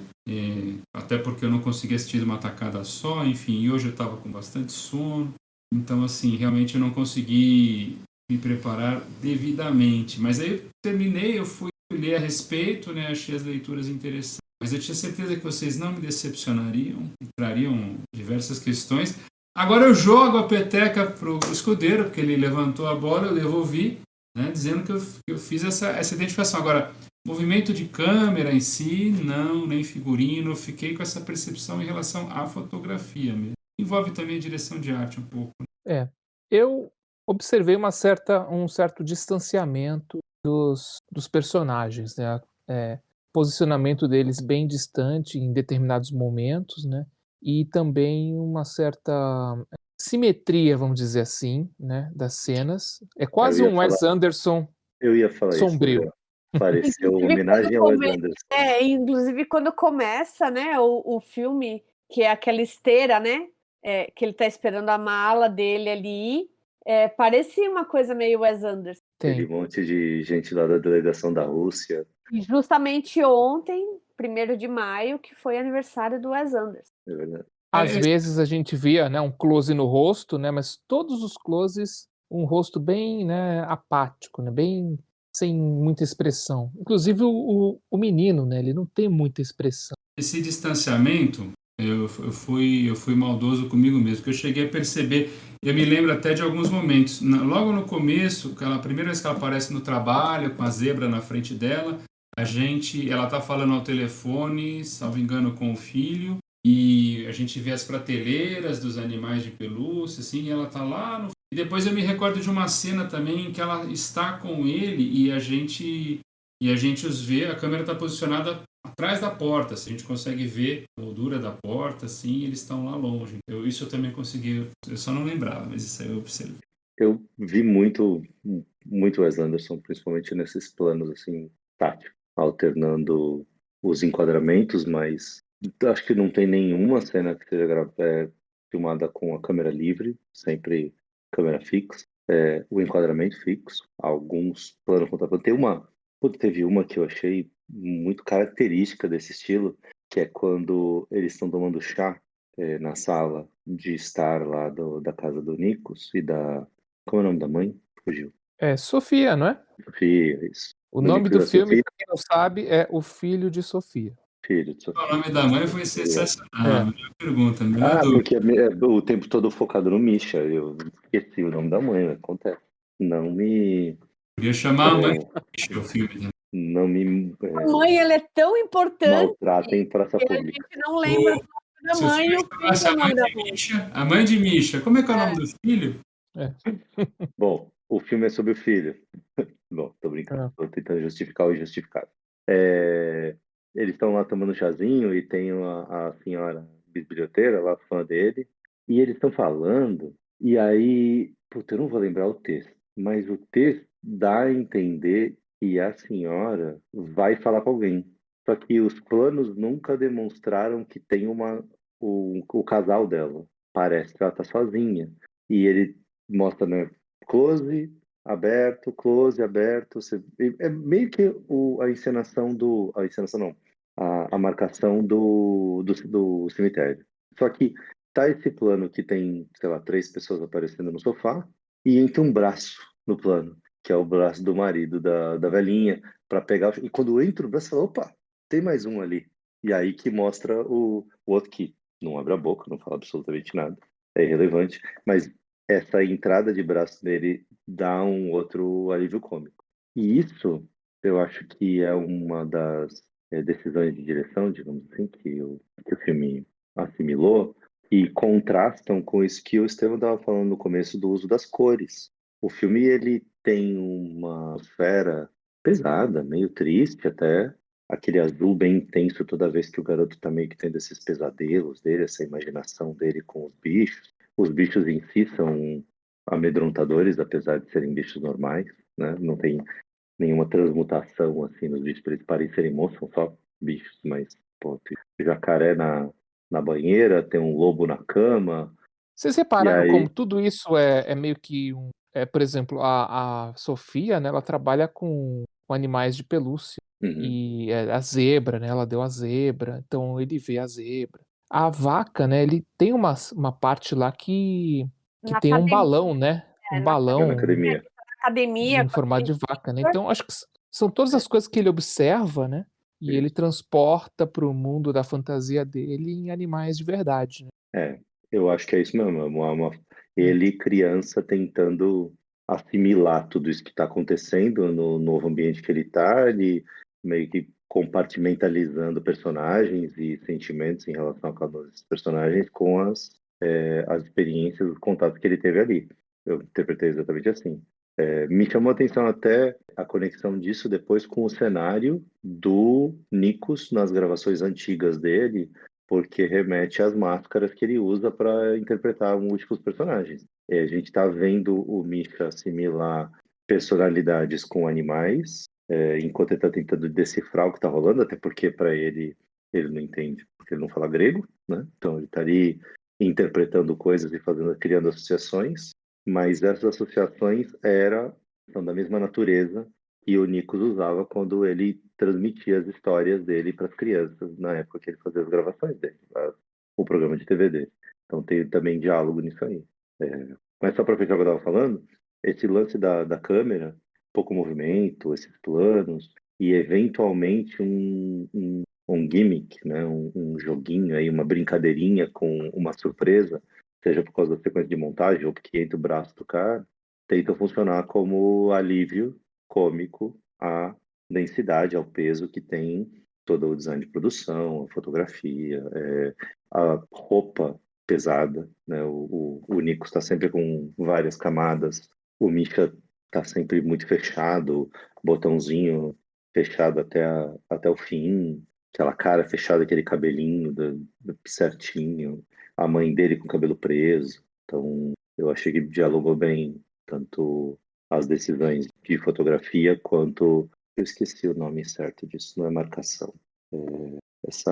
até porque eu não consegui assistir de uma tacada só, enfim, e hoje eu estava com bastante sono. Então, assim, realmente eu não consegui me preparar devidamente. Mas aí eu terminei, eu fui ler a respeito, né? Achei as leituras interessantes. Mas eu tinha certeza que vocês não me decepcionariam, trariam diversas questões. Agora eu jogo a peteca pro escudeiro, porque ele levantou a bola, eu devolvi, né, dizendo que eu fiz essa identificação. Agora, movimento de câmera em si, não, nem figurino, fiquei com essa percepção em relação à fotografia mesmo. Envolve também a direção de arte um pouco. Eu observei um certo distanciamento dos personagens, né? Posicionamento deles bem distante em determinados momentos, né? E também uma certa simetria, vamos dizer assim, né? Das cenas. É quase um Wes Anderson Eu ia falar sombrio. isso. Pareceu uma homenagem ao Wes Anderson. Inclusive quando começa, né, o filme, que é aquela esteira, né? Que ele tá esperando a mala dele ali. Parecia uma coisa meio Wes Anderson. Aquele monte de gente lá da delegação da Rússia. E justamente ontem, 1º de maio, que foi aniversário do Wes Anderson. É verdade. Às vezes a gente via, né, um close no rosto, né, mas todos os closes, um rosto bem, né, apático, né, bem sem muita expressão. Inclusive o menino, né, ele não tem muita expressão. Esse distanciamento, eu fui maldoso comigo mesmo, porque eu cheguei a perceber, eu me lembro até de alguns momentos, logo no começo, a primeira vez que ela aparece no trabalho, com a zebra na frente dela, ela tá falando ao telefone, salvo engano, com o filho, e a gente vê as prateleiras dos animais de pelúcia, assim, e ela tá lá no... E depois eu me recordo de uma cena também em que ela está com ele e a gente e a gente os vê, a câmera está posicionada atrás da porta, assim, a gente consegue ver a moldura da porta, assim, eles estão lá longe. Isso eu também consegui, eu só não lembrava, mas isso aí eu observei. Eu vi muito Wes Anderson, principalmente nesses planos assim, táticos, alternando os enquadramentos, mas acho que não tem nenhuma cena que seja filmada com a câmera livre, sempre câmera fixa, o enquadramento fixo, alguns planos contra plano. Teve uma que eu achei muito característica desse estilo, que é quando eles estão tomando chá na sala de estar lá da casa do Nikos e da... Como é o nome da mãe? Fugiu. É Sofia, não é? Sofia, isso. O Do nome Nikos e do da filme, Sofia, pra quem não sabe, é O Filho de Sofia. filho de O Sofia. nome da mãe foi sensacional, melhor pergunta, melhor dúvida. Porque o tempo todo focado no Misha. Eu esqueci o nome da mãe, mas acontece. Não me... Podia chamar a mãe de o filme, né? Não me A mãe, ela é tão importante maltratem em praça que a pública. gente não lembra do nome da Se o mãe e filho o filho chamasse é a o mãe nome da de mãe. Misha, a mãe de Misha, como é que é o nome do filho? Bom, o filme é sobre o filho. Bom, tô brincando. Ah. Tô tentando justificar o injustificável. Eles estão lá tomando chazinho e tem a senhora biblioteira lá, fã dele, e eles estão falando, e aí, puta, eu não vou lembrar o texto, mas o texto dá a entender que a senhora vai falar com alguém. Só que os planos nunca demonstraram que tem o casal dela. Parece que ela tá sozinha. E ele mostra, né, close, aberto. É meio que a encenação do... A encenação não. A marcação do cemitério. Só que tá esse plano que tem, sei lá, 3 pessoas aparecendo no sofá e entra um braço no plano, que é o braço do marido da velhinha, para pegar. E quando entra o braço, fala, opa, tem mais um ali. E aí que mostra o outro que não abre a boca, não fala absolutamente nada, é irrelevante, mas essa entrada de braço dele dá um outro alívio cômico. E isso, eu acho que é uma das decisões de direção, digamos assim, que o filme assimilou, e contrastam com isso que o Estevam estava falando no começo do uso das cores. O filme ele tem uma atmosfera pesada, meio triste até, aquele azul bem intenso toda vez que o garoto está meio que tendo esses pesadelos dele, essa imaginação dele com os bichos. Os bichos em si são amedrontadores, apesar de serem bichos normais, né? Não tem nenhuma transmutação assim nos bichos para eles parecerem monstros, são só bichos, mas pô, tem jacaré na banheira, tem um lobo na cama, Vocês e repararam como aí tudo isso é meio que por exemplo, a Sofia, né, ela trabalha com animais de pelúcia. uhum, E a zebra, né, ela deu a zebra, então ele vê a zebra. A vaca, né, ele tem uma parte lá que Na tem um academia, balão, né, um na é na balão academia. academia, em formato de vaca, né. Então acho que são todas as coisas que ele observa, né, e ele Isso. transporta para o mundo da fantasia dele em animais de verdade, né. Eu acho que é isso mesmo. Ele, criança, tentando assimilar tudo isso que está acontecendo no novo ambiente que ele está, ele meio que compartimentalizando personagens e sentimentos em relação a cada um desses personagens com as experiências, os contatos que ele teve ali. Eu interpretei exatamente assim. Me chamou a atenção até a conexão disso depois com o cenário do Nikos nas gravações antigas dele, porque remete às máscaras que ele usa para interpretar múltiplos personagens. A gente está vendo o Misha assimilar personalidades com animais, enquanto ele está tentando decifrar o que está rolando, até porque para ele não entende, porque ele não fala grego, né? Então ele está ali interpretando coisas e criando associações, mas essas associações são da mesma natureza que o Nikos usava quando ele transmitia as histórias dele para as crianças na época que ele fazia as gravações dele, o programa de TV dele. Então tem também diálogo nisso aí. Mas só para fechar o que eu estava falando, esse lance da câmera, pouco movimento, esses planos, e eventualmente um gimmick, né? Um joguinho aí, uma brincadeirinha com uma surpresa, seja por causa da sequência de montagem ou porque entra o braço do cara, tenta funcionar como alívio cômico à densidade, ao peso que tem todo o design de produção, a fotografia, a roupa pesada, né? O Nico está sempre com várias camadas, o Misha está sempre muito fechado, botãozinho fechado até o fim, aquela cara fechada, aquele cabelinho certinho, a mãe dele com o cabelo preso. Então, eu achei que dialogou bem tanto as decisões de fotografia quanto, eu esqueci o nome certo disso, não é marcação, esse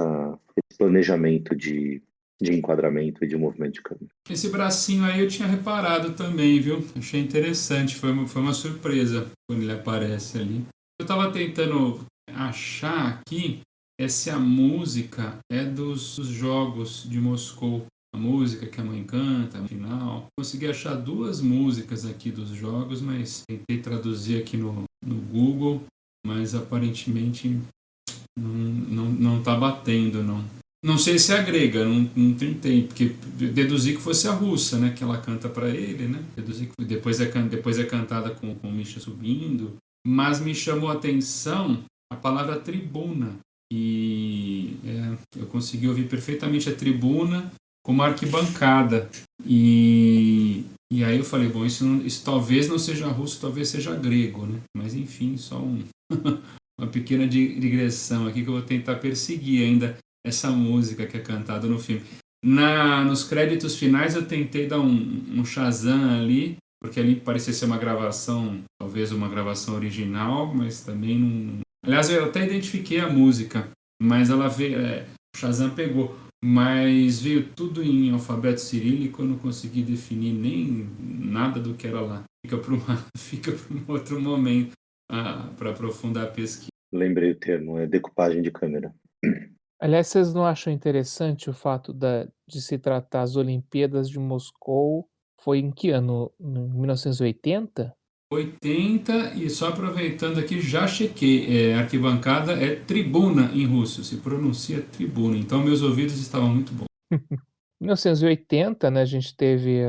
planejamento de enquadramento e de movimento de câmera. Esse bracinho aí eu tinha reparado também, viu? Achei interessante, foi uma surpresa quando ele aparece ali. Eu estava tentando achar aqui se a música é dos Jogos de Moscou. A música que a mãe canta no final. Consegui achar 2 músicas aqui dos jogos, mas tentei traduzir aqui no Google, mas aparentemente não tá batendo, não. Não sei se é a grega, não tentei, porque deduzi que fosse a russa, né, que ela canta para ele, né? Deduzi que depois é cantada com o Misha subindo, mas me chamou a atenção a palavra tribuna, e eu consegui ouvir perfeitamente a tribuna como arquibancada, e aí eu falei, bom, isso talvez não seja russo, talvez seja grego, né? Mas enfim, só uma pequena digressão aqui que eu vou tentar perseguir ainda essa música que é cantada no filme. Nos créditos finais eu tentei dar um Shazam ali, porque ali parecia ser uma gravação, talvez uma gravação original, mas também não... Aliás, eu até identifiquei a música, mas ela veio... o Shazam pegou, mas veio tudo em alfabeto cirílico, eu não consegui definir nem nada do que era lá. Fica para um outro momento para aprofundar a pesquisa. Lembrei o termo, é decupagem de câmera. Aliás, vocês não acham interessante o fato de se tratar as Olimpíadas de Moscou? Foi em que ano? Em 1980? 80, e só aproveitando aqui, já chequei, arquibancada é tribuna em russo, se pronuncia tribuna, então meus ouvidos estavam muito bons. Em 1980, né, a gente teve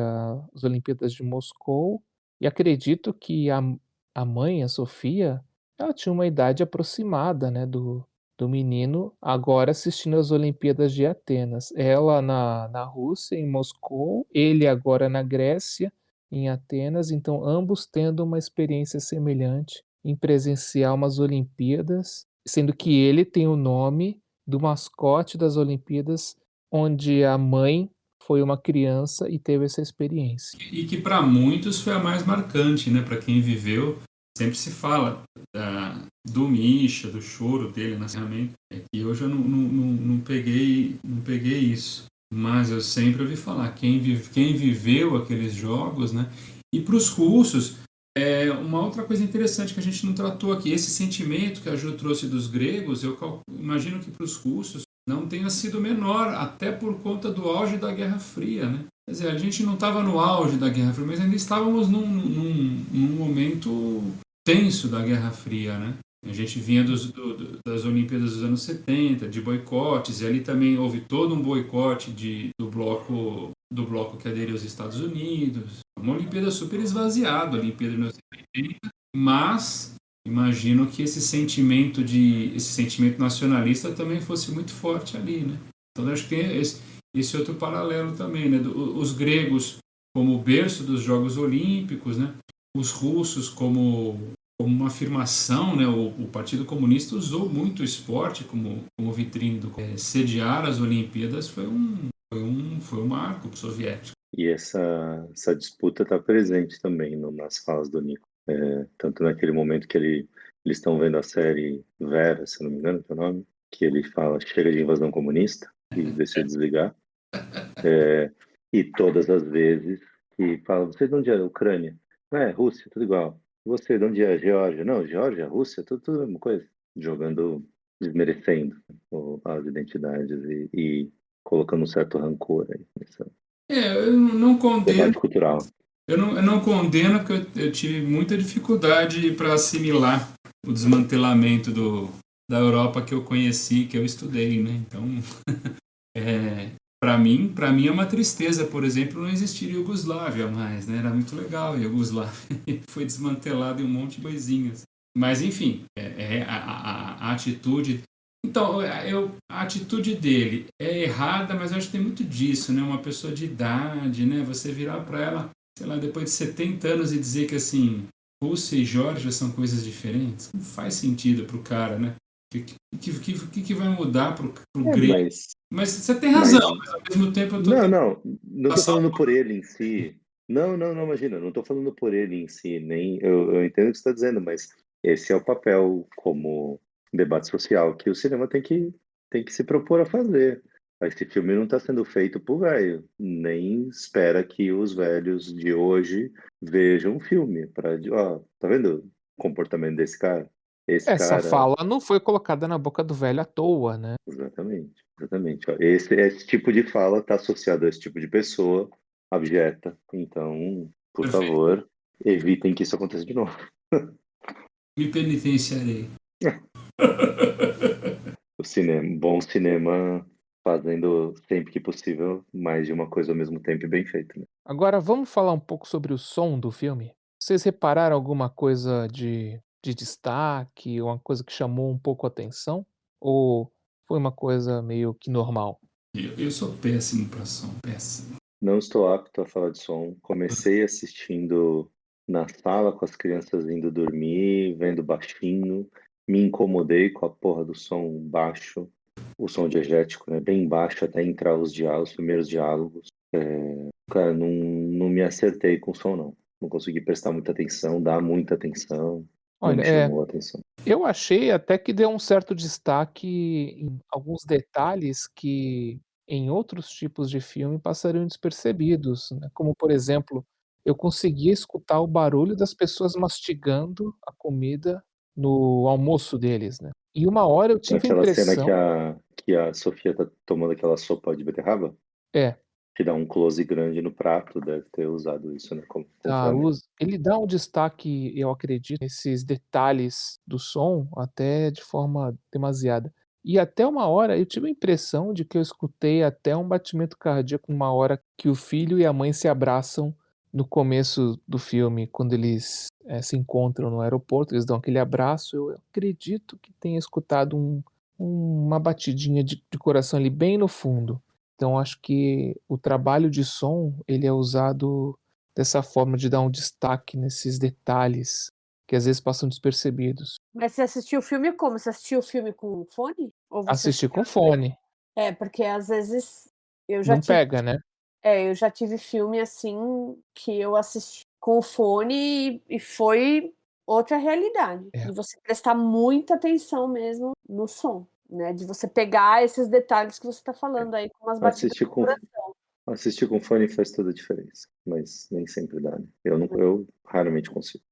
as Olimpíadas de Moscou, e acredito que a mãe, a Sofia, ela tinha uma idade aproximada, né, do menino agora assistindo as Olimpíadas de Atenas. Ela na Rússia, em Moscou, ele agora na Grécia, em Atenas, então ambos tendo uma experiência semelhante em presenciar umas Olimpíadas, sendo que ele tem o nome do mascote das Olimpíadas, onde a mãe foi uma criança e teve essa experiência. E que para muitos foi a mais marcante, né? Para quem viveu, sempre se fala do Misha, do choro dele na encerramento. E eu já não peguei isso. Mas eu sempre ouvi falar, quem viveu aqueles jogos, né? E para os russos, uma outra coisa interessante que a gente não tratou aqui, esse sentimento que a Ju trouxe dos gregos, eu imagino que para os russos não tenha sido menor, até por conta do auge da Guerra Fria, né? Quer dizer, a gente não estava no auge da Guerra Fria, mas ainda estávamos num momento tenso da Guerra Fria, né? A gente vinha das Olimpíadas dos anos 70, de boicotes, e ali também houve todo um boicote do bloco que aderiu aos Estados Unidos. Uma Olimpíada super esvaziada, a Olimpíada de 1980, mas imagino que esse sentimento nacionalista também fosse muito forte ali, né? Então acho que tem esse outro paralelo também, né? Os gregos como o berço dos Jogos Olímpicos, né? Os russos como uma afirmação, né? O Partido Comunista usou muito o esporte como vitrine sediar as Olimpíadas foi um marco soviético. E essa disputa está presente também nas falas do Nico. Tanto naquele momento que eles estão vendo a série Vera, se não me engano, que é o nome, que ele fala, chega de invasão comunista, e decide desligar. E todas as vezes que fala, você de onde é? Ucrânia? Rússia, tudo igual. Você de onde é? Geórgia? Não, Geórgia, Rússia, tudo a mesma coisa. Desmerecendo as identidades e colocando um certo rancor aí nessa eu não condeno. debate cultural. Eu não condeno, porque eu tive muita dificuldade para assimilar o desmantelamento da Europa que eu conheci, que eu estudei, né? Então, para mim é uma tristeza, por exemplo, não existir Iugoslávia mais, né? Era muito legal a Iugoslávia, foi desmantelado em um monte de coisinhas. Mas, enfim, a atitude... Então, a atitude dele é errada, mas eu acho que tem muito disso, né? Uma pessoa de idade, né? Você virar para ela, sei lá, depois de 70 anos e dizer que, assim, Rússia e Geórgia são coisas diferentes? Não faz sentido pro cara, né? O que vai mudar pro grego? Mas você tem razão, mas ao mesmo tempo eu tô Não tô falando por ele em si. Não, imagina, não tô falando por ele em si, nem eu entendo o que você está dizendo, mas esse é o papel como debate social que o cinema tem que se propor a fazer. Esse filme não está sendo feito por velho, nem espera que os velhos de hoje vejam o filme para, ó, tá vendo o comportamento desse cara? Esse Essa cara, fala não foi colocada na boca do velho à toa, né? exatamente. Ó, esse tipo de fala está associado a esse tipo de pessoa abjeta. Então, por Perfeito. favor, evitem que isso aconteça de novo. Me penitenciarei. O cinema, bom cinema fazendo sempre que possível mais de uma coisa ao mesmo tempo e bem feito, né? Agora vamos falar um pouco sobre o som do filme? Vocês repararam alguma coisa de destaque, uma coisa que chamou um pouco a atenção? Ou foi uma coisa meio que normal? Eu sou péssimo para som, péssimo. Não estou apto a falar de som. Comecei assistindo na sala com as crianças indo dormir, vendo baixinho. Me incomodei com a porra do som baixo, o som diegético, né? Bem baixo até entrar os primeiros diálogos. Cara, não me acertei com o som, não. Não consegui prestar muita atenção, dar muita atenção. Não Olha, me chamou a atenção. eu achei até que deu um certo destaque em alguns detalhes que em outros tipos de filme passariam despercebidos, né, como por exemplo, eu conseguia escutar o barulho das pessoas mastigando a comida no almoço deles, né. E uma hora eu tive a Naquela cena impressão que a Sofia tá tomando aquela sopa de beterraba, é, que dá um close grande no prato, deve ter usado isso, né, como ferramenta. ele dá um destaque, eu acredito, nesses detalhes do som, até de forma demasiada. E até uma hora eu tive a impressão de que eu escutei até um batimento cardíaco numa hora que o filho e a mãe se abraçam no começo do filme, quando eles, se encontram no aeroporto, eles dão aquele abraço, eu acredito que tenha escutado uma batidinha de coração ali bem no fundo. Então acho que o trabalho de som, ele é usado dessa forma de dar um destaque nesses detalhes que às vezes passam despercebidos. Mas você assistiu o filme como? Você assistiu o filme com fone? Ou você Assistir assistiu com fone, porque às vezes eu já não tive pega, né. eu já tive filme, assim, que eu assisti com fone e foi outra realidade, É. de você prestar muita atenção mesmo no som, né, de você pegar esses detalhes que você tá falando aí com umas batidas Assistir do com, coração. assistir com fone faz toda a diferença, mas nem sempre dá, né? Eu raramente consigo.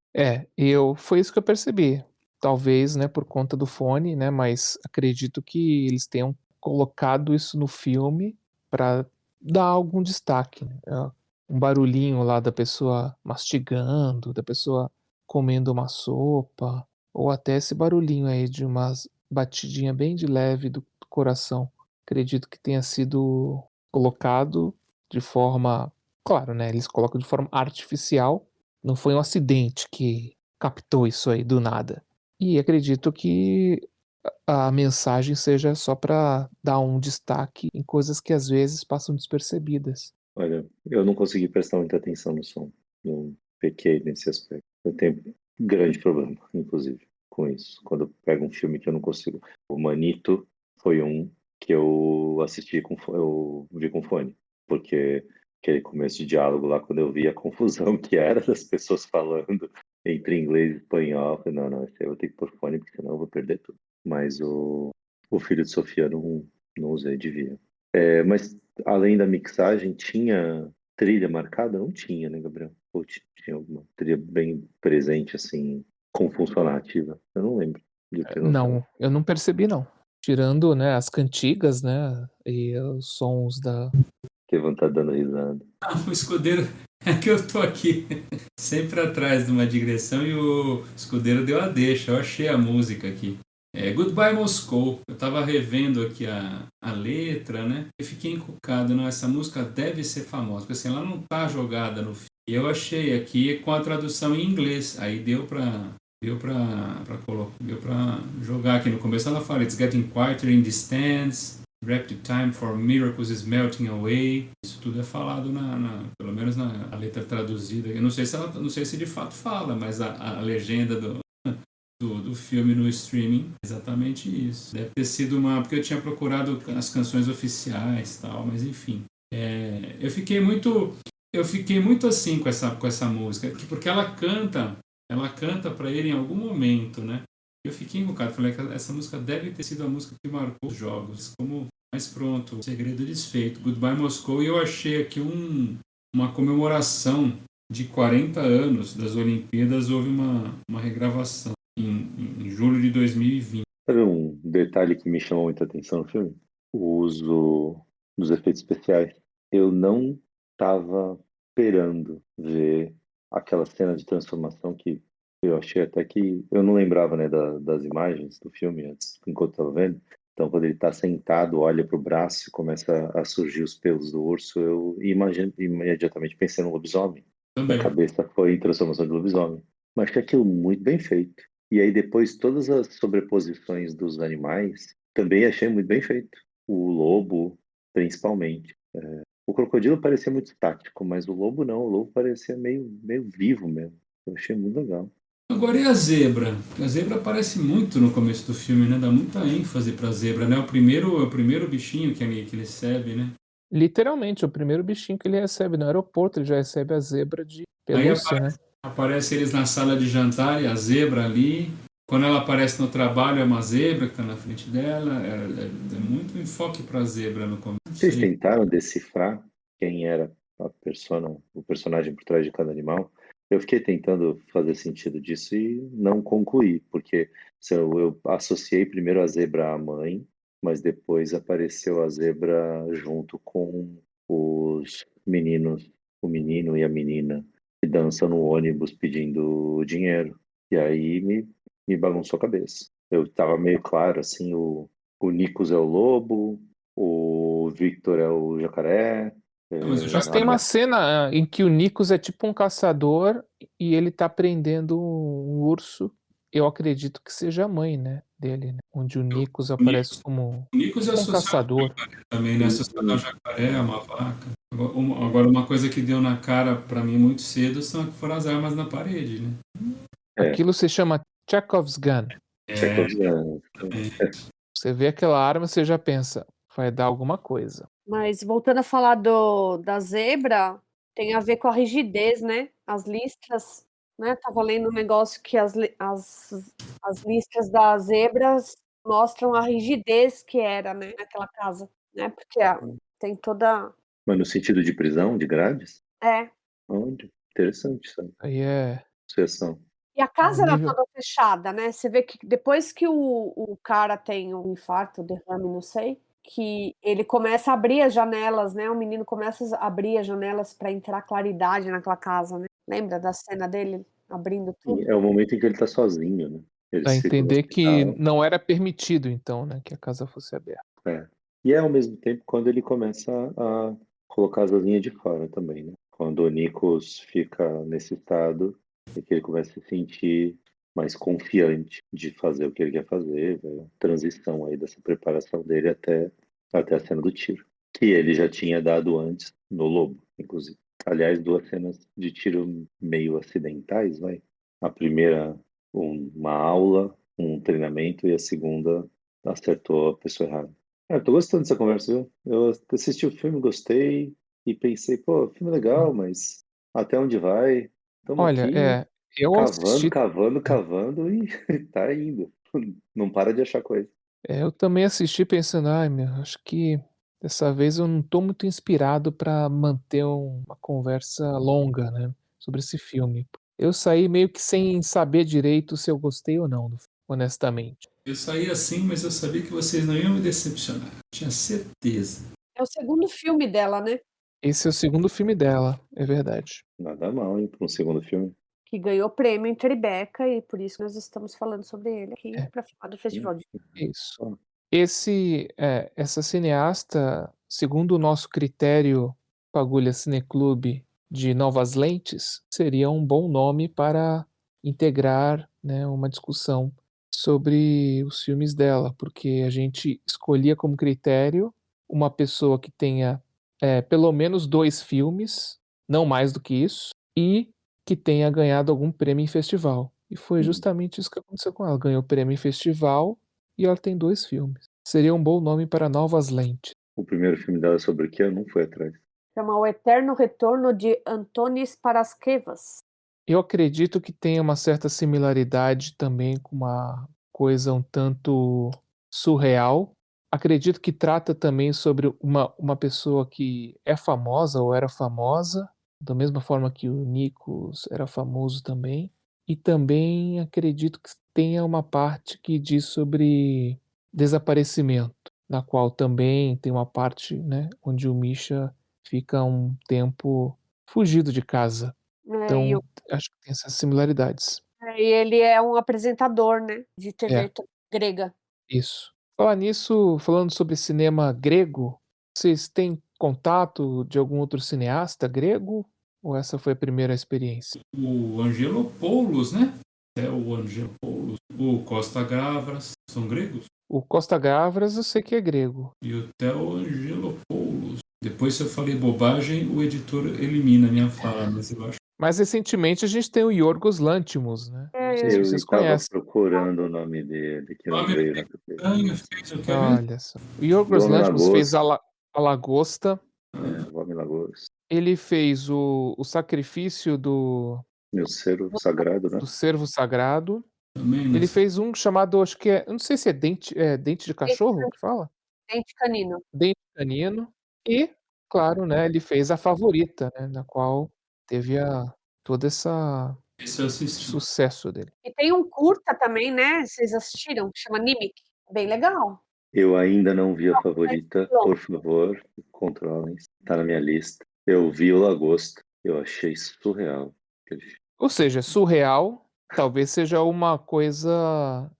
Foi isso que eu percebi. Talvez, né, por conta do fone, né, mas acredito que eles tenham colocado isso no filme para dar algum destaque, né. Um barulhinho lá da pessoa mastigando, da pessoa comendo uma sopa, ou até esse barulhinho aí de umas batidinha bem de leve do coração. Acredito que tenha sido colocado de forma, claro, né, eles colocam de forma artificial, não foi um acidente que captou isso aí do nada. E acredito que a mensagem seja só para dar um destaque em coisas que às vezes passam despercebidas. Olha, eu não consegui prestar muita atenção no som, não pequei nesse aspecto. Eu tenho grande problema, inclusive, com isso. Quando eu pego um filme que eu não consigo. O Manito foi um que eu eu vi com fone, porque aquele começo de diálogo lá, quando eu vi a confusão que era das pessoas falando entre inglês e espanhol, eu falei, não, esse aí eu vou ter que pôr fone, porque senão eu vou perder tudo. Mas o Filho de Sofia não usei, devia. Mas além da mixagem, tinha trilha marcada? Não tinha, né, Gabriel? Ou tinha alguma trilha bem presente, assim, com função ativa? Eu não lembro de ter notado. Não, eu não percebi não. Tirando, né, as cantigas, né, e os sons da Que vontade dando risada. O escudeiro é que eu tô aqui sempre atrás de uma digressão e o escudeiro deu a deixa. Eu achei a música aqui. Goodbye Moscow. Eu tava revendo aqui a letra, né? E fiquei encucado. Não, essa música deve ser famosa, porque assim, ela não tá jogada no filme. E eu achei aqui com a tradução em inglês. Aí deu pra jogar aqui no começo. Ela fala, it's getting quieter in the stands. Rapid Time for Miracles is Melting Away. Isso tudo é falado pelo menos na letra traduzida. Eu não sei se de fato fala, mas a legenda do filme no streaming é exatamente isso. Deve ter sido porque eu tinha procurado as canções oficiais e tal, mas enfim. Eu fiquei muito assim com essa música, porque ela canta para ele em algum momento, né? Eu fiquei invocado, falei que essa música deve ter sido a música que marcou os jogos, como mais pronto, Segredo Desfeito, Goodbye Moscow, e eu achei aqui uma comemoração de 40 anos das Olimpíadas, houve uma regravação em julho de 2020. Sabe um detalhe que me chamou muita atenção no filme? O uso dos efeitos especiais. Eu não estava esperando ver aquela cena de transformação que eu achei até que... Eu não lembrava, né, das imagens do filme antes, enquanto estava vendo. Então, quando ele está sentado, olha para o braço e começa a surgir os pelos do urso, eu imediatamente pensei no lobisomem. Também. Minha cabeça foi em transformação de lobisomem. Mas achei aquilo muito bem feito. E aí depois todas as sobreposições dos animais também achei muito bem feito. O lobo, principalmente. O crocodilo parecia muito estático, mas o lobo não. O lobo parecia meio vivo mesmo. Eu achei muito legal. Agora, e a zebra? A zebra aparece muito no começo do filme, né? Dá muita ênfase pra zebra, né? O primeiro bichinho que ele recebe, né? Literalmente, o primeiro bichinho que ele recebe no aeroporto, ele já recebe a zebra de pelúcia, né? Aparece eles na sala de jantar e a zebra ali. Quando ela aparece no trabalho, é uma zebra que está na frente dela. É muito enfoque para a zebra no começo. Vocês tentaram decifrar quem era o personagem por trás de cada animal? Eu fiquei tentando fazer sentido disso e não concluí, porque eu associei primeiro a zebra à mãe, mas depois apareceu a zebra junto com os meninos, o menino e a menina, que dançam no ônibus pedindo dinheiro. E aí me bagunçou a cabeça. Eu estava meio claro, assim, o Nikos é o lobo, o Victor é o jacaré. Mas tem uma cena em que o Nikos é tipo um caçador e ele tá prendendo um urso. Eu acredito que seja a mãe, né, dele, né? Onde o Nikos aparece como um caçador. Também, né? Associado ao jacaré, uma vaca. Agora, uma coisa que deu na cara para mim muito cedo foram as armas na parede, né? Aquilo se chama Chekhov's Gun. Você vê aquela arma, você já pensa, vai dar alguma coisa. Mas voltando a falar da zebra, tem a ver com a rigidez, né? As listras, né? Tava lendo um negócio que as listras das zebras mostram a rigidez que era, né, naquela casa, né? Porque tem toda... Mas no sentido de prisão, de grades? É. Onde? Interessante, sabe? Aí é... Sucessão. E a casa era nível... toda fechada, né? Você vê que depois que o cara tem um infarto, derrame, não sei, que ele começa a abrir as janelas, né? O menino começa a abrir as janelas para entrar claridade naquela casa, né? Lembra da cena dele abrindo tudo? É o momento em que ele tá sozinho, né? Dá a entender que não era permitido, então, né? Que a casa fosse aberta. E é ao mesmo tempo quando ele começa a colocar as asinhas de fora também, né? Quando o Nikos fica nesse estado, é que ele começa a se sentir mais confiante de fazer o que ele quer fazer, a transição aí dessa preparação dele até a cena do tiro, que ele já tinha dado antes no Lobo, inclusive. Aliás, 2 cenas de tiro meio acidentais, vai. A primeira, uma aula, um treinamento, e a segunda acertou a pessoa errada. Eu tô gostando dessa conversa, viu? Eu assisti o filme, gostei, e pensei, pô, filme legal, mas até onde vai? Estamos Olha, aqui eu assisti... cavando e tá indo. Não para de achar coisa. eu também assisti pensando, ai meu, acho que dessa vez eu não tô muito inspirado para manter uma conversa longa, né, sobre esse filme. Eu saí meio que sem saber direito se eu gostei ou não do filme, honestamente. Eu saí assim, mas eu sabia que vocês não iam me decepcionar. Tinha certeza. É o segundo filme dela, né? Esse é o segundo filme dela, é verdade. Nada mal, hein, para um segundo filme. Que ganhou prêmio em Tribeca e por isso nós estamos falando sobre ele aqui para falar do festival de... Isso. Essa cineasta, segundo o nosso critério Fagulha Cineclube de Novas Lentes, seria um bom nome para integrar, né, uma discussão sobre os filmes dela, porque a gente escolhia como critério uma pessoa que tenha pelo menos 2 filmes, não mais do que isso, e que tenha ganhado algum prêmio em festival. E foi justamente isso que aconteceu com ela. Ganhou prêmio em festival e ela tem 2 filmes. Seria um bom nome para Novas Lentes. O primeiro filme dela sobre o que eu não fui atrás. Chama O Eterno Retorno de Antonis Paraskevas. Eu acredito que tenha uma certa similaridade também com uma coisa um tanto surreal. Acredito que trata também sobre uma pessoa que é famosa ou era famosa, da mesma forma que o Nikos era famoso também. E também acredito que tenha uma parte que diz sobre desaparecimento, na qual também tem uma parte, né, onde o Misha fica um tempo fugido de casa. É, Então, acho que tem essas similaridades. e ele é um apresentador, né, de É, TV grega. isso. Falar nisso, falando sobre cinema grego, vocês têm contato de algum outro cineasta grego? Ou essa foi a primeira experiência? O Angelopoulos, né? É o Angelopoulos. O Costa Gavras, são gregos? O Costa Gavras eu sei que é grego. E o Theo Angelopoulos. Depois, se eu falei bobagem, o editor elimina a minha fala, mas eu acho. Mais recentemente a gente tem o Yorgos Lanthimos, né? Não sei se Eu vocês estava conhecem. procurando o nome dele, que não Nome veio na cabeça. estranho, fez o que é mesmo? Olha só. O Yorgos Dona Lanthimos fez Lagosta. a Lagosta. Vome Lagos. Ele fez o sacrifício do Meu Cero Sagrado, né? cervo sagrado. Também, Ele né? fez um chamado, acho que eu não sei se é dente de cachorro que fala? Dente canino. Dente canino. E, claro, né, ele fez A Favorita, né, na qual teve toda essa Esse eu assisti. sucesso dele. E tem um curta também, né, vocês assistiram, que chama Nimic, bem legal. Eu ainda não vi a favorita, Não. por favor, controlem. Tá na minha lista. Eu vi o Lagosta, eu achei surreal. aquele filme. Ou seja, surreal, talvez seja uma coisa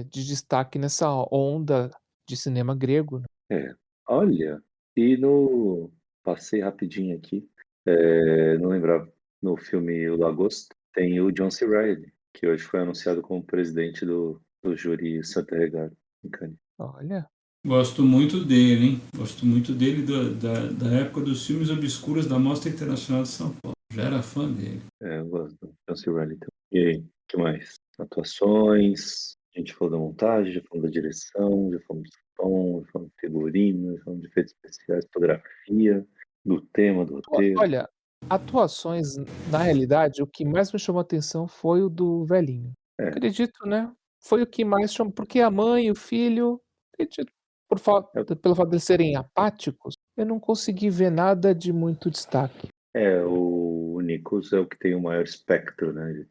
de destaque nessa onda de cinema grego, né? Olha, e passei rapidinho aqui, não lembrava, no filme O Lagosta, tem o John C. Reilly, que hoje foi anunciado como presidente do júri Santa Regara, em Cannes. Olha, Gosto muito dele, hein? Gosto muito dele da época dos filmes obscuros da Mostra Internacional de São Paulo. Já era fã dele. Eu gosto do John C. Reilly também. E aí, o que mais? Atuações, a gente falou da montagem, já falou da direção, já falamos do som, já falamos de figurino, já falamos de efeitos especiais, fotografia, do tema, do roteiro. olha, atuações, na realidade, o que mais me chamou a atenção foi o do velhinho. É. Acredito, né? Foi o que mais chamou, porque a mãe e o filho, acredito, pelo fato de eles serem apáticos, eu não consegui ver nada de muito destaque. O Nikos é o que tem o maior espectro, né?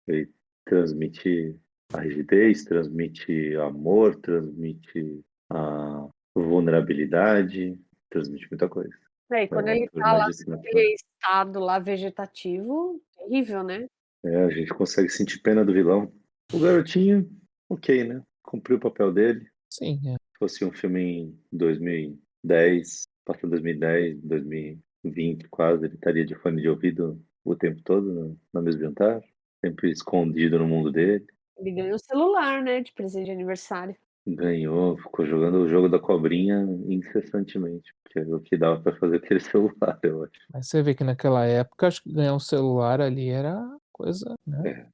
Ele transmite a rigidez, transmite amor, transmite a vulnerabilidade, transmite muita coisa. E quando ele ator tá lá magistral. naquele estado lá vegetativo, terrível, né. A gente consegue sentir pena do vilão. O garotinho, ok, né? Cumpriu o papel dele. Sim, Se fosse um filme em 2010, passando 2010, 2020 quase, ele estaria de fone de ouvido o tempo todo na mesa de jantar, sempre escondido no mundo dele. Ele ganhou um celular, né, de presente de aniversário. Ganhou, ficou jogando o jogo da cobrinha incessantemente, porque era o que dava para fazer aquele celular, eu acho. mas você vê que naquela época, acho que ganhar um celular ali era coisa, né?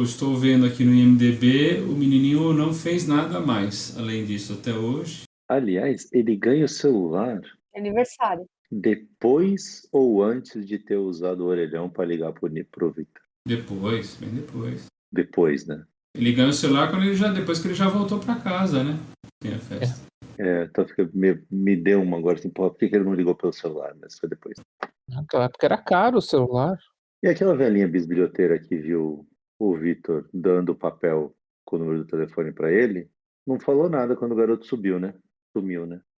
Estou vendo aqui no IMDb, o menininho não fez nada mais, além disso, até hoje. Aliás, ele ganha o celular Aniversário. depois ou antes de ter usado o orelhão para ligar pro Victor? Depois, bem depois. Depois, né? Ele ganhou o celular depois que ele já voltou para casa, né? Tem a festa. Então me deu uma agora assim, por que ele não ligou pelo celular, né? Isso foi depois. Naquela época era caro o celular. E aquela velhinha bisbilhoteira que viu o Victor dando o papel com o número do telefone para ele, não falou nada quando o garoto sumiu, né?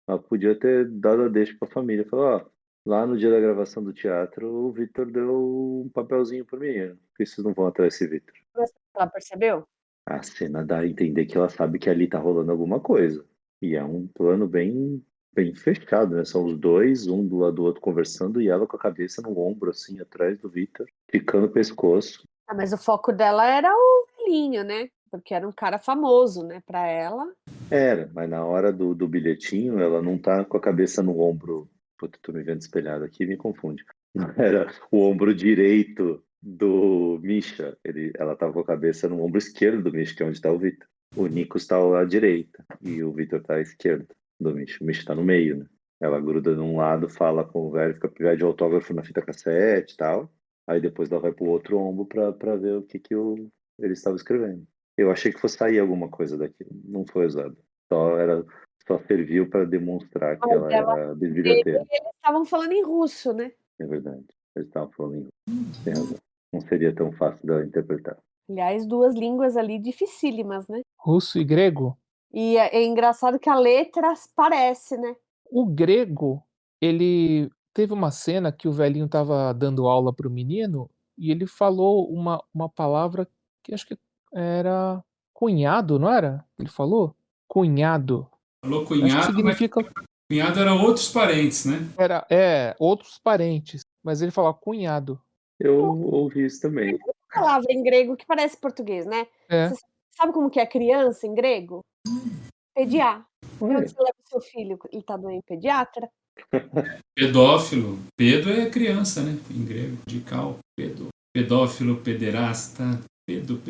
Ela podia ter dado a deixa para a família. Falou, ó, lá no dia da gravação do teatro, o Victor deu um papelzinho pro menino. Por que vocês não vão atrás desse Victor? Ela percebeu? A cena dá a entender que ela sabe que ali tá rolando alguma coisa. E é um plano bem fechado, né? São os dois, um do lado do outro conversando e ela com a cabeça no ombro, assim, atrás do Victor, ficando no pescoço. Mas o foco dela era o velhinho, né, o porque era um cara famoso, né, para ela. Era, mas na hora do bilhetinho, ela não tá com a cabeça no ombro. Puta, tô me vendo espelhado aqui, me confunde. Era o ombro direito do Misha. Ela tava com a cabeça no ombro esquerdo do Misha, que é onde tá o Vitor. O Nico está à direita e o Vitor tá à esquerda do Misha. O Misha tá no meio, né? Ela gruda num lado, fala com o velho, fica pede autógrafo na fita cassete e tal. Aí depois ela vai pro outro ombro pra ver o que ele estava escrevendo. Eu achei que fosse sair alguma coisa daquilo. Não foi usado. Só serviu para demonstrar que Mas ela ela era Eles bisbilhoteira. estavam falando em russo, né? É verdade. Eles estavam falando em russo. Tem razão. Não seria tão fácil dela interpretar. Aliás, 2 línguas ali dificílimas, né? Russo e grego. E é engraçado que a letra parece, né? O grego, ele teve uma cena que o velhinho estava dando aula para o menino e ele falou uma palavra que acho que era cunhado, não era? Ele falou? Cunhado. Falou Acho que cunhado, mas significa cunhado eram outros parentes, né? outros parentes, mas ele falou cunhado. Eu ouvi isso também. Palavra em grego que parece português, né? É. Você sabe como que é criança em grego? Pediá. E Ué, onde você leva o seu filho? Ele tá doendo pediatra? Pedófilo. Pedo é criança, né? Em grego, de cal. Pedo. Pedófilo, pederasta. Pedo.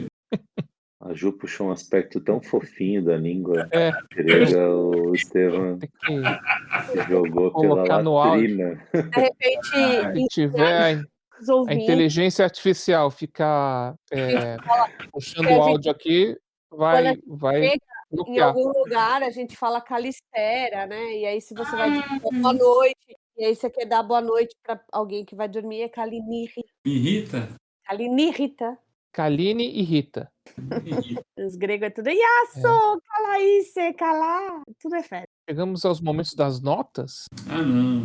a Ju puxou um aspecto tão fofinho da língua É, grega, o Estevam tem que se jogou pela colocar no áudio. latrina. De repente, Se ensinar tiver os a ouvintes inteligência artificial ficar, que puxando a o gente, áudio aqui, quando a vai gente vai chega em bloquear. algum lugar, a gente fala calispera, né? E aí, se você vai dizer boa noite, e aí você quer dar boa noite para alguém que vai dormir, é Me irrita? kalinirita. Kaline e Rita. Me irrita. Os gregos é tudo É. Yasso, Kalaise, Kalá, tudo é festa. Chegamos aos momentos das notas, Ah, não.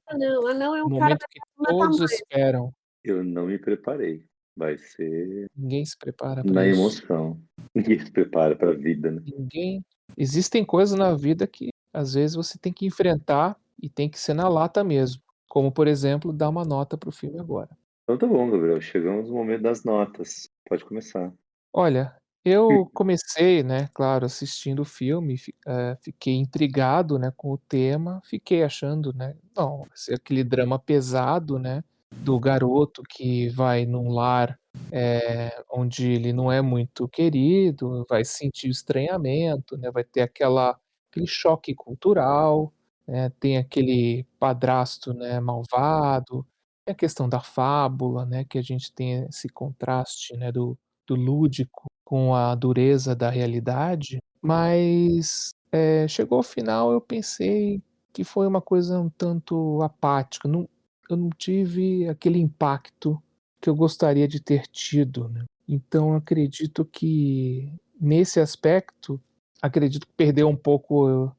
Anão é o um cara momento da que mesma todos tamanho. esperam. Eu não me preparei. Vai ser Ninguém se prepara para na isso. emoção. Ninguém se prepara para a vida, né? Ninguém Existem coisas na vida que, às vezes, você tem que enfrentar e tem que ser na lata mesmo, como, por exemplo, dar uma nota para o filme agora. Então tá bom, Gabriel. Chegamos no momento das notas. Pode começar. Olha, eu comecei, né, claro, assistindo o filme, fiquei intrigado, né, com o tema, fiquei achando, né, não, vai ser aquele drama pesado, né, do garoto que vai num lar, onde ele não é muito querido, vai sentir o estranhamento, né, vai ter aquele choque cultural, né, tem aquele padrasto, né, malvado, tem a questão da fábula, né, que a gente tem esse contraste, né, do lúdico com a dureza da realidade, mas, chegou ao final eu pensei que foi uma coisa um tanto apática, eu não tive aquele impacto que eu gostaria de ter tido, né. Então eu acredito que, nesse aspecto, acredito que perdeu um pouco,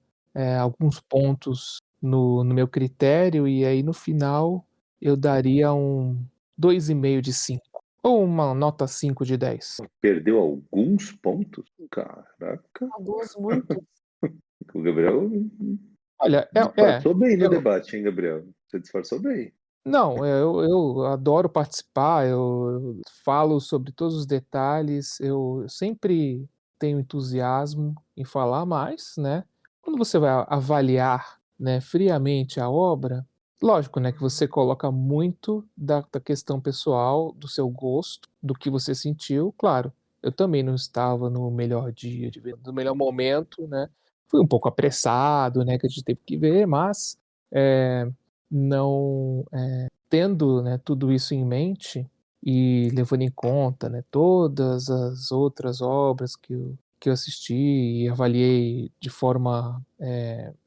alguns pontos no meu critério, e aí no final eu daria um 2,5 de 5. Ou uma nota 5 de 10. Perdeu alguns pontos? Caraca. Alguns, muitos. O Gabriel Olha, disfarçou bem no eu debate, hein, Gabriel? Você disfarçou bem. não, eu adoro participar, eu falo sobre todos os detalhes, eu sempre tenho entusiasmo em falar, mas, né, quando você vai avaliar, né, friamente a obra, lógico, né, que você coloca muito da questão pessoal, do seu gosto, do que você sentiu, claro, eu também não estava no melhor dia de ver no melhor momento, né, fui um pouco apressado, né, que a gente teve que ver, mas, não, tendo, né, tudo isso em mente e levando em conta, né, todas as outras obras que eu assisti e avaliei de forma,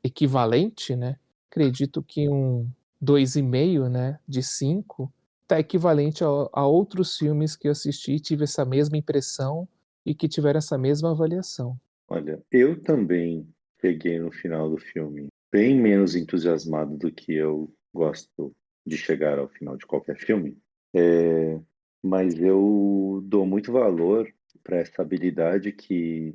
equivalente, né, acredito que um 2,5, né, de 5 está equivalente a outros filmes que eu assisti e tive essa mesma impressão e que tiveram essa mesma avaliação. Olha, eu também cheguei no final do filme bem menos entusiasmado do que eu gosto de chegar ao final de qualquer filme, mas eu dou muito valor para essa habilidade que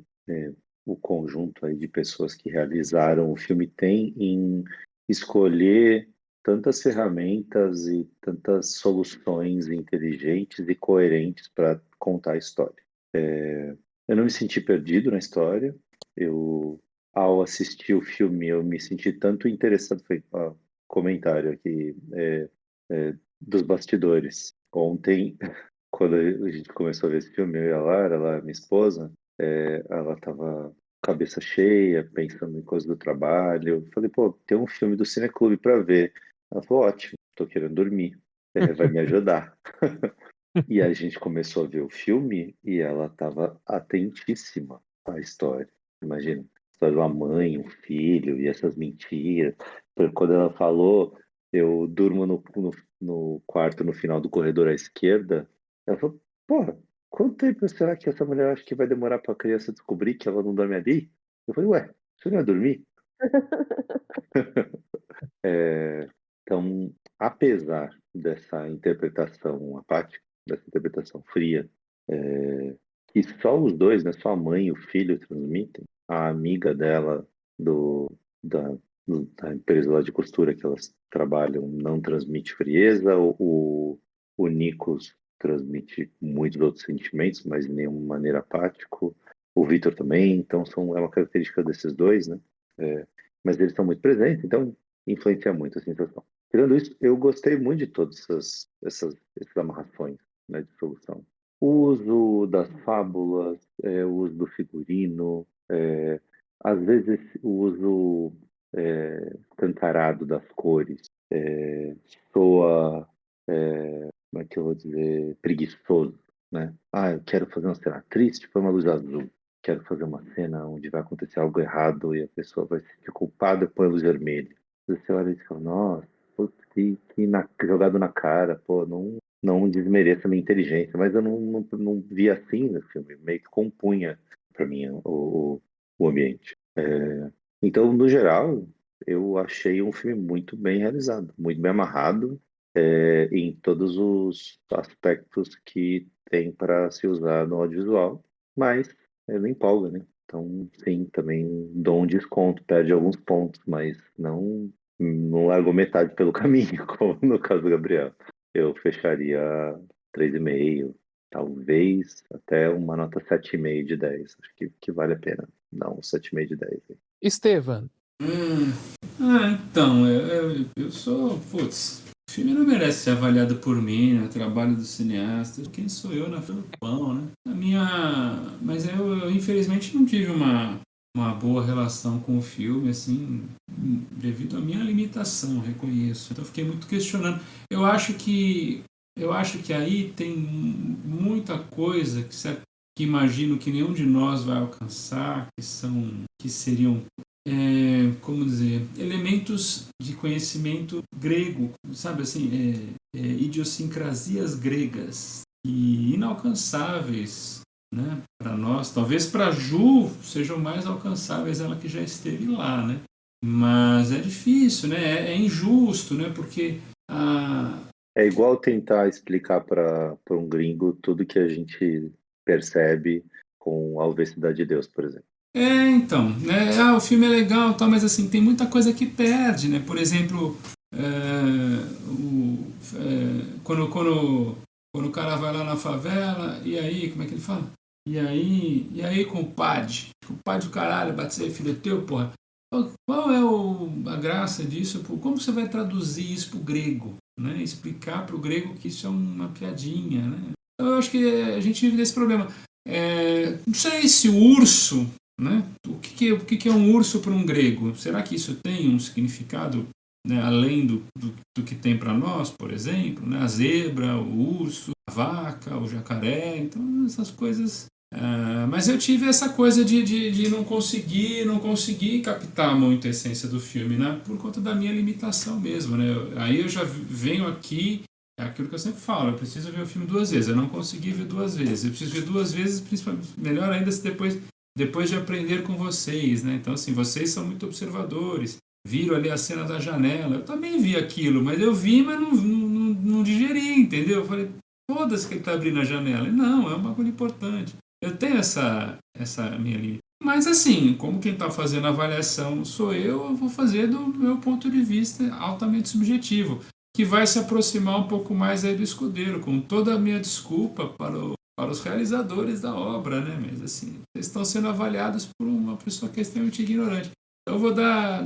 o conjunto aí de pessoas que realizaram o filme tem em escolher tantas ferramentas e tantas soluções inteligentes e coerentes para contar a história. eu não me senti perdido na história. Ao assistir o filme, eu me senti tanto interessado. Foi comentário aqui dos bastidores. Ontem, quando a gente começou a ver esse filme, eu e a Lara, minha esposa, ela tava cabeça cheia, pensando em coisas do trabalho. Eu falei, pô, tem um filme do Cineclube para ver. Ela falou, ótimo, tô querendo dormir. Vai me ajudar. E a gente começou a ver o filme e ela estava atentíssima à história. Imagina, a história de uma mãe, um filho e essas mentiras. Quando ela falou, eu durmo no quarto, no final do corredor à esquerda, ela falou, porra, quanto tempo será que essa mulher acha que vai demorar para a criança descobrir que ela não dorme ali? Eu falei, ué, você não ia dormir? Então, apesar dessa interpretação apática, dessa interpretação fria, que só os dois, né, só a mãe e o filho transmitem, a amiga dela da, da empresa lá de costura que elas trabalham não transmite frieza, o Nikos transmite muitos outros sentimentos, mas de nenhuma maneira apático, o Vitor também, então é uma característica desses dois, né? Mas eles são muito presentes, então influencia muito a sensação. Tirando isso, eu gostei muito de todas essas amarrações, né, de solução. O uso das fábulas, o uso do figurino, às vezes o uso escancarado das cores soa, como é que eu vou dizer, preguiçoso, né? Eu quero fazer uma cena triste, põe uma luz azul. Quero fazer uma cena onde vai acontecer algo errado e a pessoa vai se sentir culpada, põe a luz vermelha. Você olha e fala, nossa, pô, jogado na cara, pô, não desmereça a minha inteligência, mas eu não vi assim no filme, meio que compunha para mim o ambiente. Então, no geral, eu achei um filme muito bem realizado, muito bem amarrado, em todos os aspectos que tem para se usar no audiovisual, mas ele empolga, né? Então, sim, também dou um desconto, perde alguns pontos, mas não largou metade pelo caminho, como no caso do Gabriel. Eu fecharia 3,5, talvez até uma nota 7,5 de 10. Acho que vale a pena. Não, um 7,5 de 10. Estevam. Então, eu sou. Putz, o filme não merece ser avaliado por mim, né? O trabalho do cineasta. Quem sou eu na fila do pão, né? Mas eu infelizmente não tive uma boa relação com o filme, assim, devido à minha limitação, reconheço. Então eu fiquei muito questionando. Eu acho que aí tem muita coisa que imagino que nenhum de nós vai alcançar, que seriam, como dizer, elementos de conhecimento grego, sabe assim, idiosincrasias gregas e inalcançáveis, né, para nós. Talvez para Ju sejam mais alcançáveis, ela que já esteve lá, né? Mas é difícil, né? É injusto, né? Porque é igual tentar explicar para um gringo tudo que a gente percebe com a Universidade de Deus, por exemplo. Então, né? O filme é legal, tal, mas assim, tem muita coisa que perde, né? Por exemplo, quando o cara vai lá na favela, e aí, como é que ele fala? E aí, compadre? Compadre do caralho, bater filho teu, porra. Qual é a graça disso? Como você vai traduzir isso pro grego? Né? Explicar pro grego que isso é uma piadinha, né? Eu acho que a gente vive desse problema. Não sei se o urso, né? O que é um urso para um grego? Será que isso tem um significado, né, além do que tem para nós, por exemplo? Né? A zebra, o urso, a vaca, o jacaré, então essas coisas. Mas eu tive essa coisa de não conseguir captar muito a essência do filme, né? Por conta da minha limitação mesmo, né? Aí eu já venho aqui, é aquilo que eu sempre falo, eu preciso ver o filme 2 vezes, eu não consegui ver 2 vezes, eu preciso ver 2 vezes, principalmente, melhor ainda se depois de aprender com vocês, né? Então, assim, vocês são muito observadores, viram ali a cena da janela, eu também vi aquilo, mas eu vi, mas não digeri, entendeu? Eu falei, foda-se que ele tá abrindo a janela. E não, é um bagulho importante. Eu tenho essa minha linha. Mas assim, como quem está fazendo a avaliação sou eu vou fazer do meu ponto de vista altamente subjetivo, que vai se aproximar um pouco mais aí do Escudeiro, com toda a minha desculpa para para os realizadores da obra, né? Mas assim, eles estão sendo avaliados por uma pessoa que é extremamente ignorante. Então eu vou dar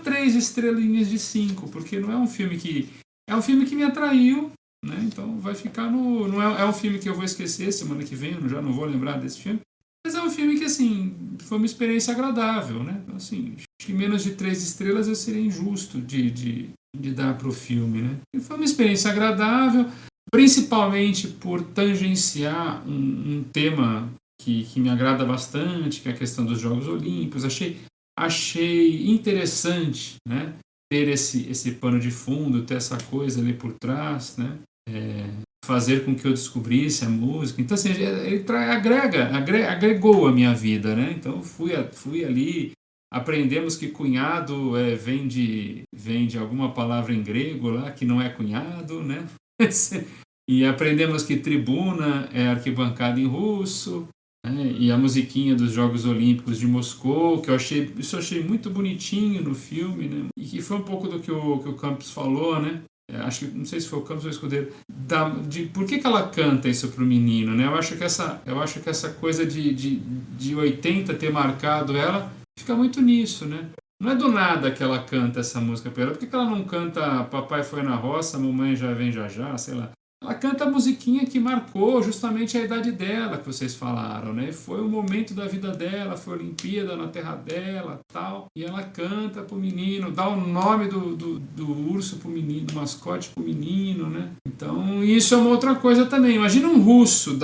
3 estrelinhas de 5, porque não é um filme que... É um filme que me atraiu, né? Então vai ficar no... Não é um filme que eu vou esquecer semana que vem, eu já não vou lembrar desse filme. Mas é um filme que, assim, foi uma experiência agradável, né? Então, assim, acho que menos de 3 estrelas eu seria injusto de dar para o filme, né? E foi uma experiência agradável, principalmente por tangenciar um tema que me agrada bastante, que é a questão dos Jogos Olímpicos. Achei interessante, né? Ter esse pano de fundo, ter essa coisa ali por trás, né? Fazer com que eu descobrisse a música. Então, assim, ele agregou a minha vida, né? Então, fui ali, aprendemos que cunhado vem de alguma palavra em grego lá, que não é cunhado, né? E aprendemos que tribuna é arquibancada em russo, né? E a musiquinha dos Jogos Olímpicos de Moscou, que eu achei muito bonitinho no filme, né? E que foi um pouco do que o Campos falou, né? Acho que, não sei se foi o Campos ou o Escudeiro, de por que ela canta isso pro menino, né? Eu acho que essa coisa de 80 ter marcado ela fica muito nisso, né? Não é do nada que ela canta essa música pra ela. Por que ela não canta Papai Foi na Roça, Mamãe Já Vem Já Já, sei lá? Ela canta a musiquinha que marcou justamente a idade dela, que vocês falaram, né? Foi o momento da vida dela, foi a Olimpíada na terra dela, tal. E ela canta pro menino, dá o nome do urso pro menino, do mascote pro menino, né? Então, isso é uma outra coisa também. Imagina um russo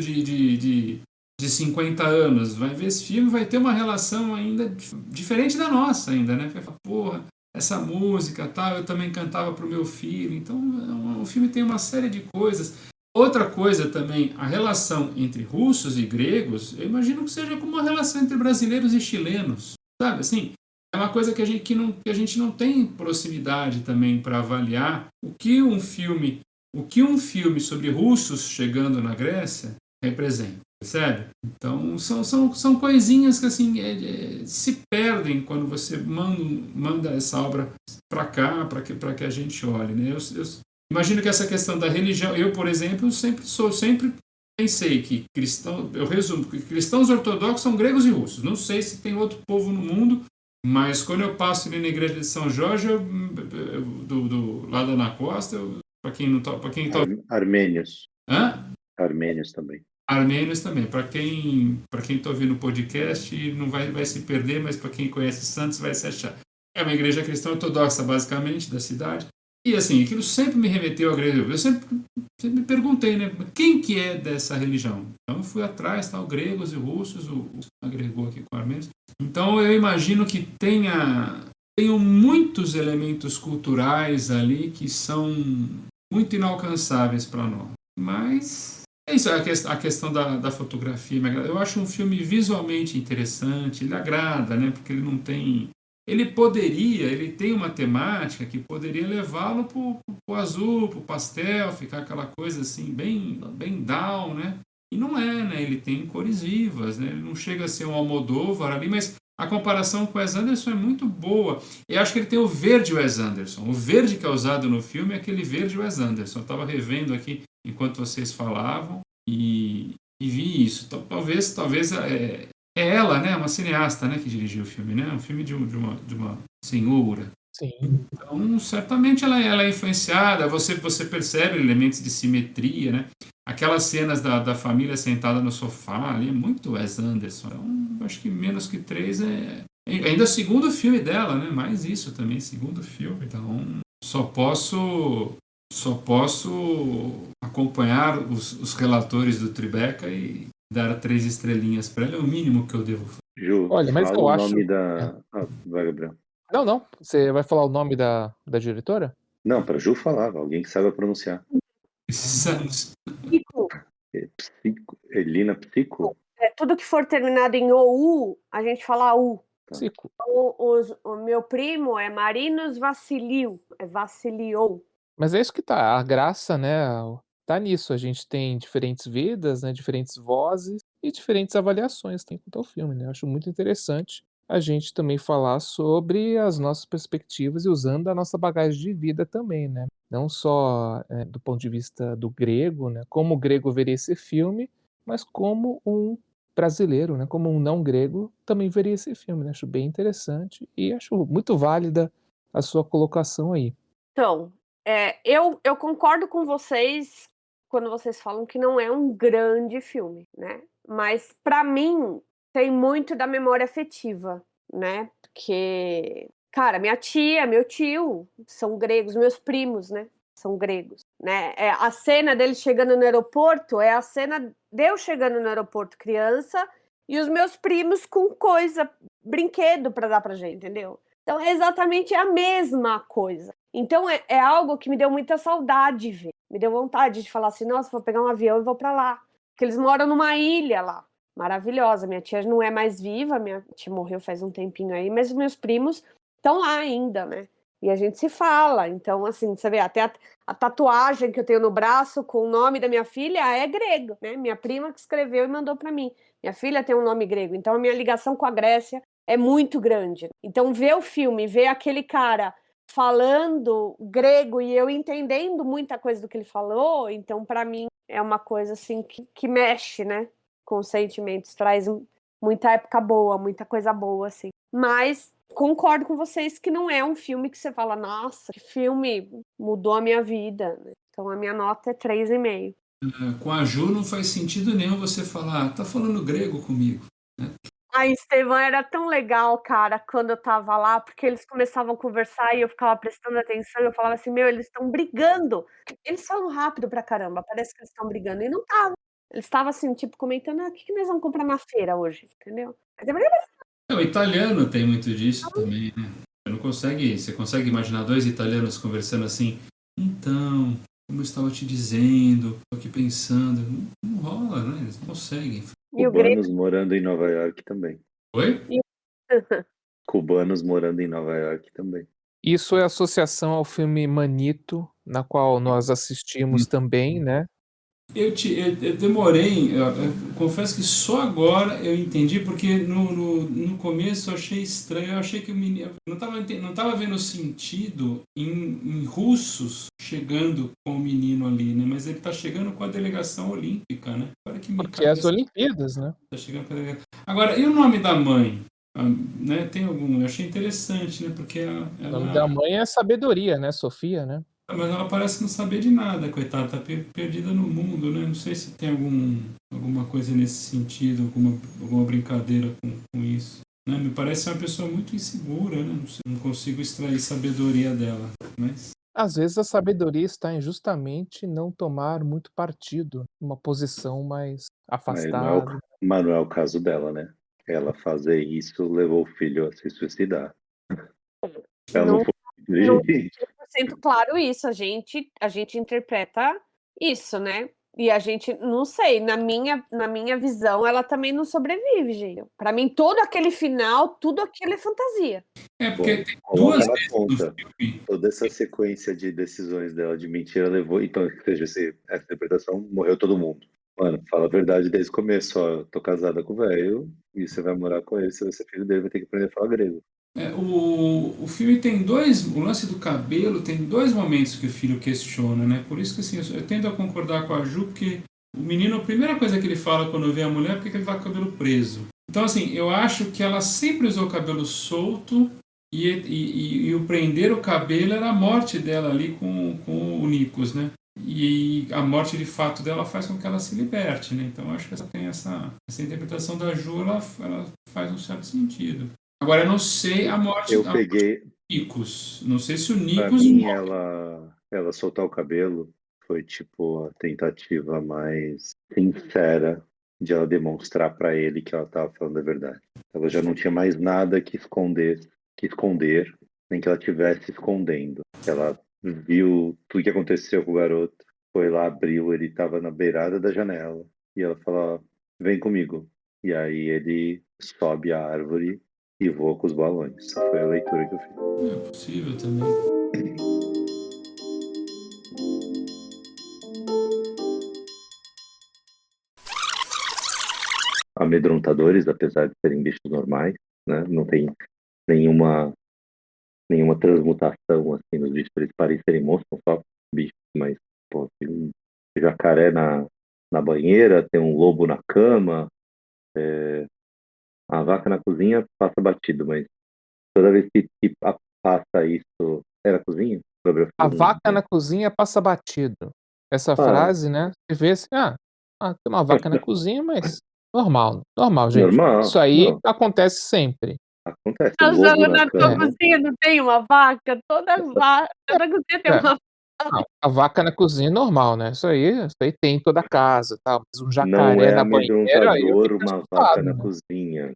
de 50 anos, vai ver esse filme, vai ter uma relação ainda diferente da nossa ainda, né? Vai falar, porra, essa música, tal, eu também cantava pro meu filho. Então, o filme tem uma série de coisas. Outra coisa também, a relação entre russos e gregos, eu imagino que seja como uma relação entre brasileiros e chilenos, sabe? Assim, é uma coisa que a gente não tem proximidade também para avaliar o que um filme sobre russos chegando na Grécia representa. Percebe? Então, são coisinhas que assim, se perdem quando você manda essa obra para cá, para que a gente olhe. Né? Eu imagino que essa questão da religião, eu, por exemplo, sempre pensei que eu resumo, que cristãos ortodoxos são gregos e russos. Não sei se tem outro povo no mundo, mas quando eu passo ali na igreja de São Jorge, do lado da Costa, para quem tá... Armênios. Hã? Armênios também. Armênios também. Para quem está ouvindo o podcast, não vai se perder, mas para quem conhece Santos vai se achar. É uma igreja cristã ortodoxa, basicamente, da cidade. E assim, aquilo sempre me remeteu à igreja. Eu sempre me perguntei, né? Quem que é dessa religião? Então eu fui atrás, tal, gregos e russos, o agregou aqui com armênios. Então eu imagino que tenham muitos elementos culturais ali que são muito inalcançáveis para nós. Mas... é isso, a questão da fotografia. Eu acho um filme visualmente interessante, ele agrada, né? Porque ele não tem... ele tem uma temática que poderia levá-lo pro azul, pro pastel, ficar aquela coisa assim, bem down, né? E não é, né? Ele tem cores vivas, né? Ele não chega a ser um Almodóvar ali, mas a comparação com o Wes Anderson é muito boa. Eu acho que ele tem o verde Wes Anderson. O verde que é usado no filme é aquele verde Wes Anderson. Eu estava revendo aqui enquanto vocês falavam e vi isso. Então, talvez é ela, né, uma cineasta, né, que dirigiu o filme, né, um filme de uma senhora. Sim. Então, certamente ela é influenciada. Você percebe elementos de simetria, né? Aquelas cenas da família sentada no sofá ali é muito Wes Anderson. Então, acho que menos que 3 ainda é o segundo filme dela, né? Mais isso também, segundo filme. Então, só posso acompanhar os relatores do Tribeca e dar 3 estrelinhas para ela. É o mínimo que eu devo fazer. Ju, Olha, mas fala eu o acho... nome da... vai, Gabriel. Não. Você vai falar o nome da diretora? Não, para Ju falava, alguém que saiba pronunciar. Precisamos. Elina Psico? Tudo que for terminado em OU, a gente fala U. Cico. O meu primo é Marinos Vassiliou, Vassiliou. Mas é isso que tá, a graça, né, tá nisso. A gente tem diferentes vidas, né, diferentes vozes e diferentes avaliações tem quanto ao filme, né. Eu acho muito interessante a gente também falar sobre as nossas perspectivas e usando a nossa bagagem de vida também, né. não só do ponto de vista do grego, né, como o grego veria esse filme, mas como um brasileiro, né, como um não grego também veria esse filme, né? Acho bem interessante e acho muito válida a sua colocação aí. Então, eu concordo com vocês quando vocês falam que não é um grande filme, né? Mas para mim tem muito da memória afetiva, né? Porque, cara, minha tia, meu tio são gregos, meus primos, né? São gregos, né? A cena deles chegando no aeroporto é a cena de eu chegando no aeroporto criança e os meus primos com coisa, brinquedo para dar pra gente, entendeu? Então é exatamente a mesma coisa. Então é algo que me deu muita saudade de ver. Me deu vontade de falar assim, nossa, vou pegar um avião e vou para lá. Porque eles moram numa ilha lá, maravilhosa. Minha tia não é mais viva, minha tia morreu faz um tempinho aí, mas os meus primos estão lá ainda, né? E a gente se fala. Então, assim, você vê, até a tatuagem que eu tenho no braço com o nome da minha filha é grego, né? Minha prima que escreveu e mandou para mim. Minha filha tem um nome grego, então a minha ligação com a Grécia é muito grande. Então, ver o filme, ver aquele cara falando grego e eu entendendo muita coisa do que ele falou, então, para mim, é uma coisa assim que mexe, né? Com os sentimentos, traz muita época boa, muita coisa boa, assim. Mas concordo com vocês que não é um filme que você fala, nossa, que filme mudou a minha vida, né? Então, a minha nota é 3,5. Com a Ju não faz sentido nenhum você falar, tá falando grego comigo. Ai, Estevão, era tão legal, cara, quando eu tava lá, porque eles começavam a conversar e eu ficava prestando atenção, e eu falava assim: "Meu, eles estão brigando". Eles falam rápido pra caramba, parece que eles estão brigando, e não estavam. Eles estavam, assim, tipo, comentando: "Ah, o que que nós vamos comprar na feira hoje?", entendeu? O italiano tem muito disso também, né? Você consegue imaginar dois italianos conversando assim? Então, como eu estava te dizendo, tô aqui pensando. Não rola, né? Eles não conseguem. E o grego Cubanos morando em Nova York também. Oi? e Cubanos morando em Nova York também. Isso é associação ao filme Manito, na qual nós assistimos também, né? Eu demorei, eu confesso que só agora eu entendi, porque no começo eu achei estranho, eu achei que o menino, não tava vendo sentido em russos chegando com o menino ali, né? Mas ele tá chegando com a delegação olímpica, né? Agora que Porque é as Olimpíadas, né? tá chegando com a delegação. Agora, e o nome da mãe? Né? Tem algum? Eu achei interessante, né? Porque O nome da mãe é Sabedoria, né? Sofia, né? mas ela parece não saber de nada, coitada, tá perdida no mundo, né? Não sei se tem alguma coisa nesse sentido, alguma brincadeira com isso. Né? Me parece uma pessoa muito insegura, né? Não consigo extrair sabedoria dela, mas... Às vezes a sabedoria está em justamente não tomar muito partido, uma posição mais afastada. Mas não é o caso dela, né? Ela fazer isso levou o filho a se suicidar. Ela não não foi não inteligente. 100% claro isso, a gente interpreta isso, né. E a gente não sei, na minha visão, ela também não sobrevive, gente. Pra mim, todo aquele final, tudo aquilo é fantasia. Porque tem Coloca duas na vezes no conta. filme. Toda essa sequência de decisões dela de mentira levou. Então, que seja essa interpretação, morreu todo mundo. Mano, fala a verdade desde o começo, ó. Eu tô casada com o velho, e você vai morar com ele, você vai ser filho dele, vai ter que aprender a falar grego. O filme tem o lance do cabelo tem dois momentos que o filho questiona, né? Por isso que assim, eu tendo a concordar com a Ju, porque o menino, a primeira coisa que ele fala quando vê a mulher é porque ele tá com o cabelo preso. Então assim, eu acho que ela sempre usou o cabelo solto e o prender o cabelo era a morte dela ali com o Nikos, né? E a morte de fato dela faz com que ela se liberte, né? Então eu acho que essa interpretação da Ju, ela faz um certo sentido. Agora, eu não sei a morte Eu do peguei, Nikos. Não sei se o pra Nikos mim, morre. ela soltar o cabelo foi tipo a tentativa mais sincera de ela demonstrar pra ele que ela tava falando a verdade. Ela já não tinha mais nada que esconder, nem que ela estivesse escondendo. Ela viu tudo que aconteceu com o garoto, foi lá, abriu, ele estava na beirada da janela, e ela falou: vem comigo. E aí ele sobe a árvore e voa com os balões. Essa foi a leitura que eu fiz. É possível também. Amedrontadores, apesar de serem bichos normais, né? Não tem nenhuma transmutação assim nos bichos para eles parecerem monstros, só bichos, mas, pô, tem um jacaré na banheira, tem um lobo na cama, a vaca na cozinha passa batido, mas toda vez que passa isso. Era cozinha? A Geografia, não vaca lembro. na cozinha passa batido. Essa Ah, frase, né, você vê assim: tem uma vaca na cozinha, mas normal, normal, gente. Isso normal. aí Não, acontece sempre. acontece. Nossa, Lobo na na tua É, cama. cozinha não tem uma vaca? Toda cozinha tem é. uma Não, a vaca na cozinha é normal, né, isso aí tem em toda casa, tal, mas um Não jacaré é na banheira, aí eu amedrontador fico uma vaca assustado, na né. cozinha.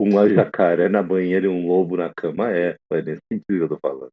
Uma jacaré na banheira e um lobo na cama é. É nesse sentido que eu tô falando.